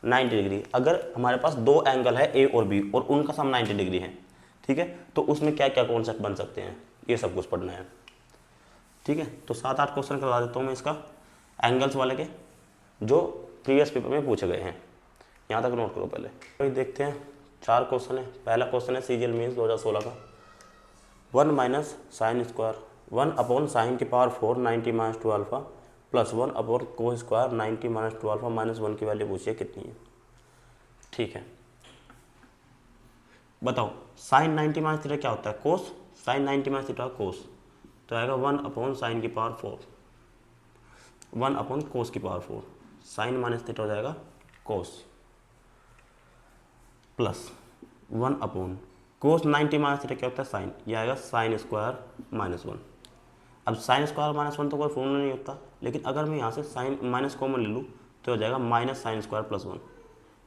90 डिग्री। अगर हमारे पास दो एंगल है a और b और उनका सम 90 डिग्री है, ठीक है, तो उसमें क्या क्या कॉन्सेप्ट बन सकते हैं, ये सब कुछ पढ़ना है, ठीक है। तो 7-8 क्वेश्चन करवा देता हूँ मैं इसका, एंगल्स वाले के, जो प्रीवियस पेपर में पूछे गए हैं। यहाँ तक नोट करो पहले। तो देखते हैं 4 क्वेश्चन है। पहला क्वेश्चन है सीजीएल मेंस 2016 का, 1 - sin², 1/sin की पावर 4 90 - 2α + 1/cos² 90 - 2α -1 की वैल्यू पूछिए कितनी है, ठीक है। बताओ sin 90 - थीटा क्या होता है, कोस, sin 90 - थीटा कोस, तो आएगा 1/sin की पावर 4, 1/cos की पावर 4, sin - थीटा हो जाएगा कोस, प्लस 1/cos 90 - थीटा क्या होता है, साइन, ये आएगा sin² -1। अब sin² -1 तो कोई फॉर्मूला नहीं होता, लेकिन अगर मैं यहाँ से साइन माइनस कॉमन ले लूँ तो हो जाएगा -sin² + 1,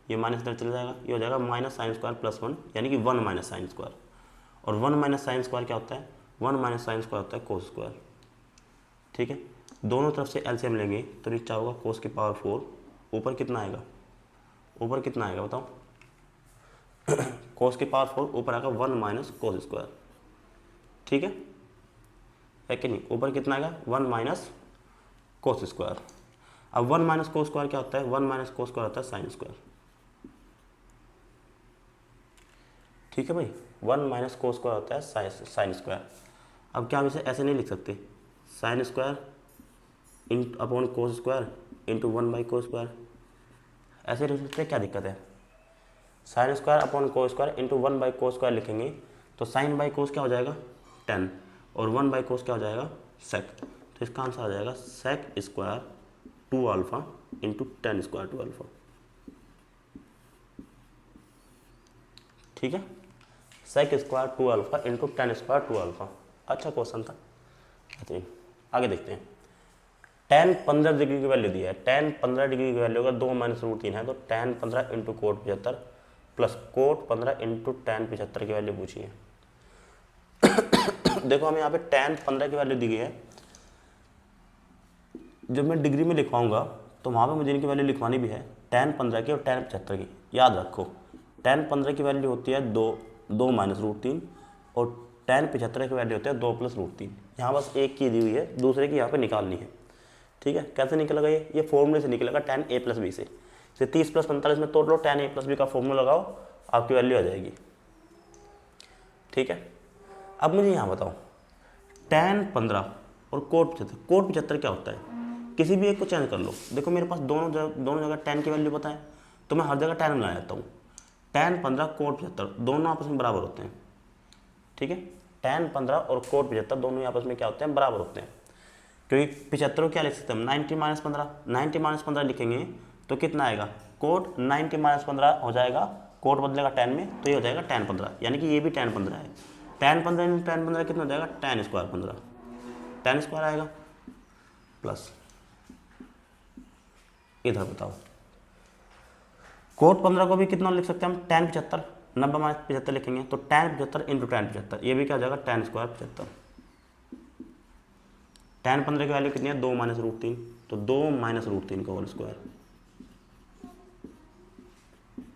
ये माइनस इधर चला जाएगा, ये हो जाएगा -sin² + 1, यानी कि 1 - sin²। और 1 - sin² क्या होता है, 1 - sin² होता है cos², ठीक है। दोनों तरफ से एलसीएम लेंगे तो नीचे होगा cos की पावर 4, ऊपर कितना आएगा, ऊपर कितना आएगा बताओ, cos की पावर 4 ऊपर आएगा 1 - cos², ठीक है कि नहीं। ऊपर कितना आएगा, 1 - cos²। अब 1 - cos² क्या होता है, 1 - cos² होता है sin², ठीक है भाई, 1 - cos² होता है sin²। अब क्या हम इसे ऐसे नहीं लिख सकते, sin² / cos² × 1/cos², ऐसे लिख सकते, क्या दिक्कत है। sin² / cos² × 1/cos² लिखेंगे तो sin/cos क्या हो जाएगा 10, और 1/cos क्या हो जाएगा sec, तो इसका आंसर आ जाएगा sec² 2α × tan² 2α, ठीक है, sec² 2α × tan² 2α। अच्छा क्वेश्चन था, आगे देखते हैं। tan 15 डिग्री की वैल्यू दी है, tan 15 डिग्री की वैल्यू अगर 2 - √3 है तो tan 15 × cot 75 plus cot 15 × tan 75 की वैल्यू पूछी है। देखो हमें यहाँ पे tan 15 की वैल्यू दी गई है, जब मैं डिग्री में लिखवाऊंगा तो वहाँ पे मुझे इनकी वैल्यू लिखवानी भी है, tan 15 की और tan 75 की। याद रखो tan 15 की वैल्यू होती है 2 - √3 और tan 75 की वैल्यू होती है 2 + √3। यहाँ बस एक की दी हुई है, दूसरे की यहाँ पे निकालनी है, ठीक है। कैसे निकलेगा ये फॉर्मूले से निकलेगा, tan a + b से। 30 + 45 में तोड़ लो, tan a + b का फॉर्मूला लगाओ, आपकी वैल्यू आ जाएगी, ठीक है। अब मुझे यहाँ बताओ tan 15 और कोट 75। कोट 75 क्या होता है, किसी भी एक को चेंज कर लो। देखो मेरे पास दोनों जगह tan की वैल्यू पता है, तो मैं हर जगह tan मिला जाता हूँ। tan 15 कोट 75 दोनों आपस में बराबर होते हैं, ठीक है। tan 15 और कोट 75 दोनों आपस में क्या होते हैं, बराबर होते हैं। क्योंकि 75 को क्या लिख सकते हैं, 90 - 15, 90 - 15 लिखेंगे तो कितना आएगा, कोट 90 - 15 हो जाएगा, कोट बदलेगा tan में तो ये हो जाएगा tan 15, यानी कि ये भी tan 15 है। tan 15 × tan 15 कितना हो जाएगा, tan स्क्वायर 15, tan स्क्वायर आएगा प्लस इधर बताओ कोट 15 को भी कितना लिख सकते हैं हम, tan 75, 90 - 75 लिखेंगे तो tan 75 × tan 75, ये भी क्या हो जाएगा, tan स्क्वायर 75। tan 15 की वैल्यू कितनी है, 2 - √3, तो 2 - √3 का होल स्क्वायर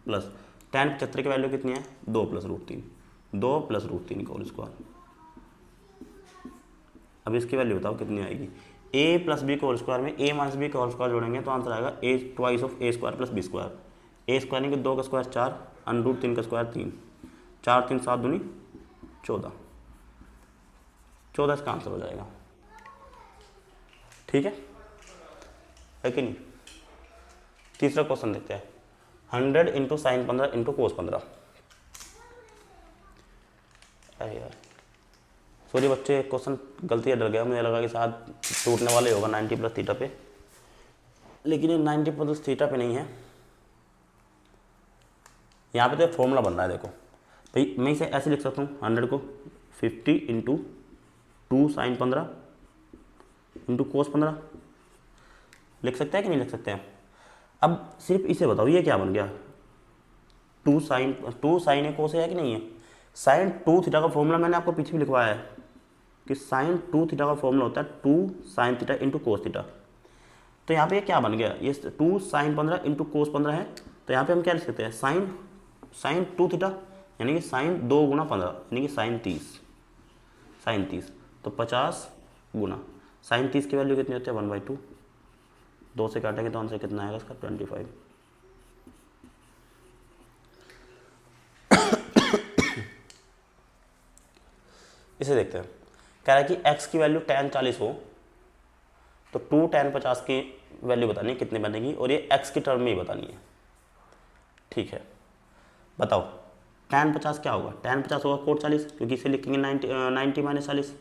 प्लस tan 75 की वैल्यू कितनी है, 2 + √3, 2 + √3 का होल स्क्वायर। अब इसकी वैल्यू बताओ कितनी आएगी, a + b का होल स्क्वायर में a - b का होल स्क्वायर जोड़ेंगे तो आंसर आएगा a twice of a square + b square. a square यानी कि 2 का स्क्वायर 4, √3 का स्क्वायर 3, 4 3 7 दूनी 14, 14 इसका आंसर हो जाएगा, ठीक है कि नहीं। तीसरा क्वेश्चन देखते हैं, 100 × sin 15 × cos 15। अरे यार सॉरी बच्चे, क्वेश्चन गलती डर गया, मुझे लगा कि शायद टूटने वाले होगा 90 + थीटा पे, लेकिन ये 90 + थीटा पे नहीं है। यहाँ पे तो फॉर्मूला बन रहा है, देखो भाई मैं इसे ऐसे लिख सकता हूँ, 100 को 50 × 2 sin 15 × cos 15 लिख सकते हैं कि नहीं लिख सकते हैं। अब सिर्फ इसे बताओ ये क्या बन गया, 2 sin है cos है कि नहीं है। sin 2 थीटा का फॉर्मूला मैंने आपको पीछे भी लिखवाया है कि sin 2 थीटा का फॉर्मूला होता है 2 sin थीटा × cos थीटा। तो यहाँ पे क्या बन गया, ये 2 sin 15 × cos 15 है, तो यहाँ पे हम क्या लिख सकते हैं, sin 2 थीटा यानी कि sin 2 × 15 यानी कि sin 30, तो 50 गुना sin 30 की वैल्यू कितनी होती है, 1/2, 2 से काटेंगे तो आंसर कितना आएगा इसका, 25। इसे देखते हैं, कह रहा है कि x की वैल्यू tan 40 हो तो 2 tan 50 की वैल्यू बतानी है कितनी बनेगी, और ये x की टर्म में ही बतानी है, ठीक है। बताओ tan 50 क्या होगा, tan 50 होगा कोट 40, क्योंकि इसे लिखेंगे 90 - 40,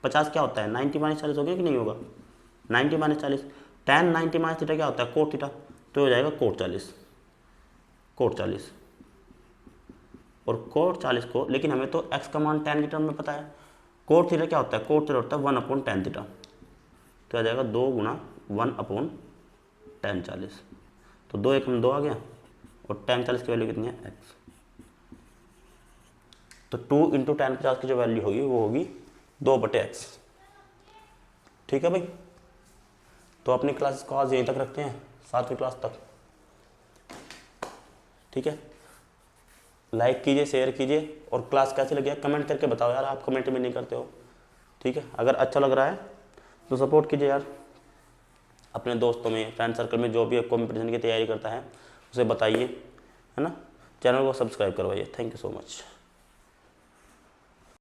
50 क्या होता है 90 - 40 हो गया कि नहीं होगा, 90 - 40, tan 90 - थीटा क्या होता है, कोट थीटा, तो हो जाएगा कोट 40, और कोट 40 को, लेकिन हमें तो x का मान tan की टर्म में पता है, कोट थीटा क्या होता है, कोट थीटा होता है 1/tan थीटा, तो आ जाएगा 2 × 1/tan 40, तो 2 1 में 2 आ गया, और tan 40 की वैल्यू कितनी है, x, तो 2 × tan 50 की जो वैल्यू होगी वो होगी 2/x, ठीक है भाई। तो अपनी क्लास को आज यहीं तक रखते हैं, 7वीं क्लास तक, ठीक है। लाइक कीजिए, शेयर कीजिए, और क्लास कैसे लगी है कमेंट करके बताओ यार, आप कमेंट भी नहीं करते हो, ठीक है। अगर अच्छा लग रहा है तो सपोर्ट कीजिए यार, अपने दोस्तों में, फ्रेंड सर्कल में जो भी कॉम्पिटिशन की तैयारी करता है उसे बताइए, है ना। चैनल को सब्सक्राइब करवाइए। Thank you so much.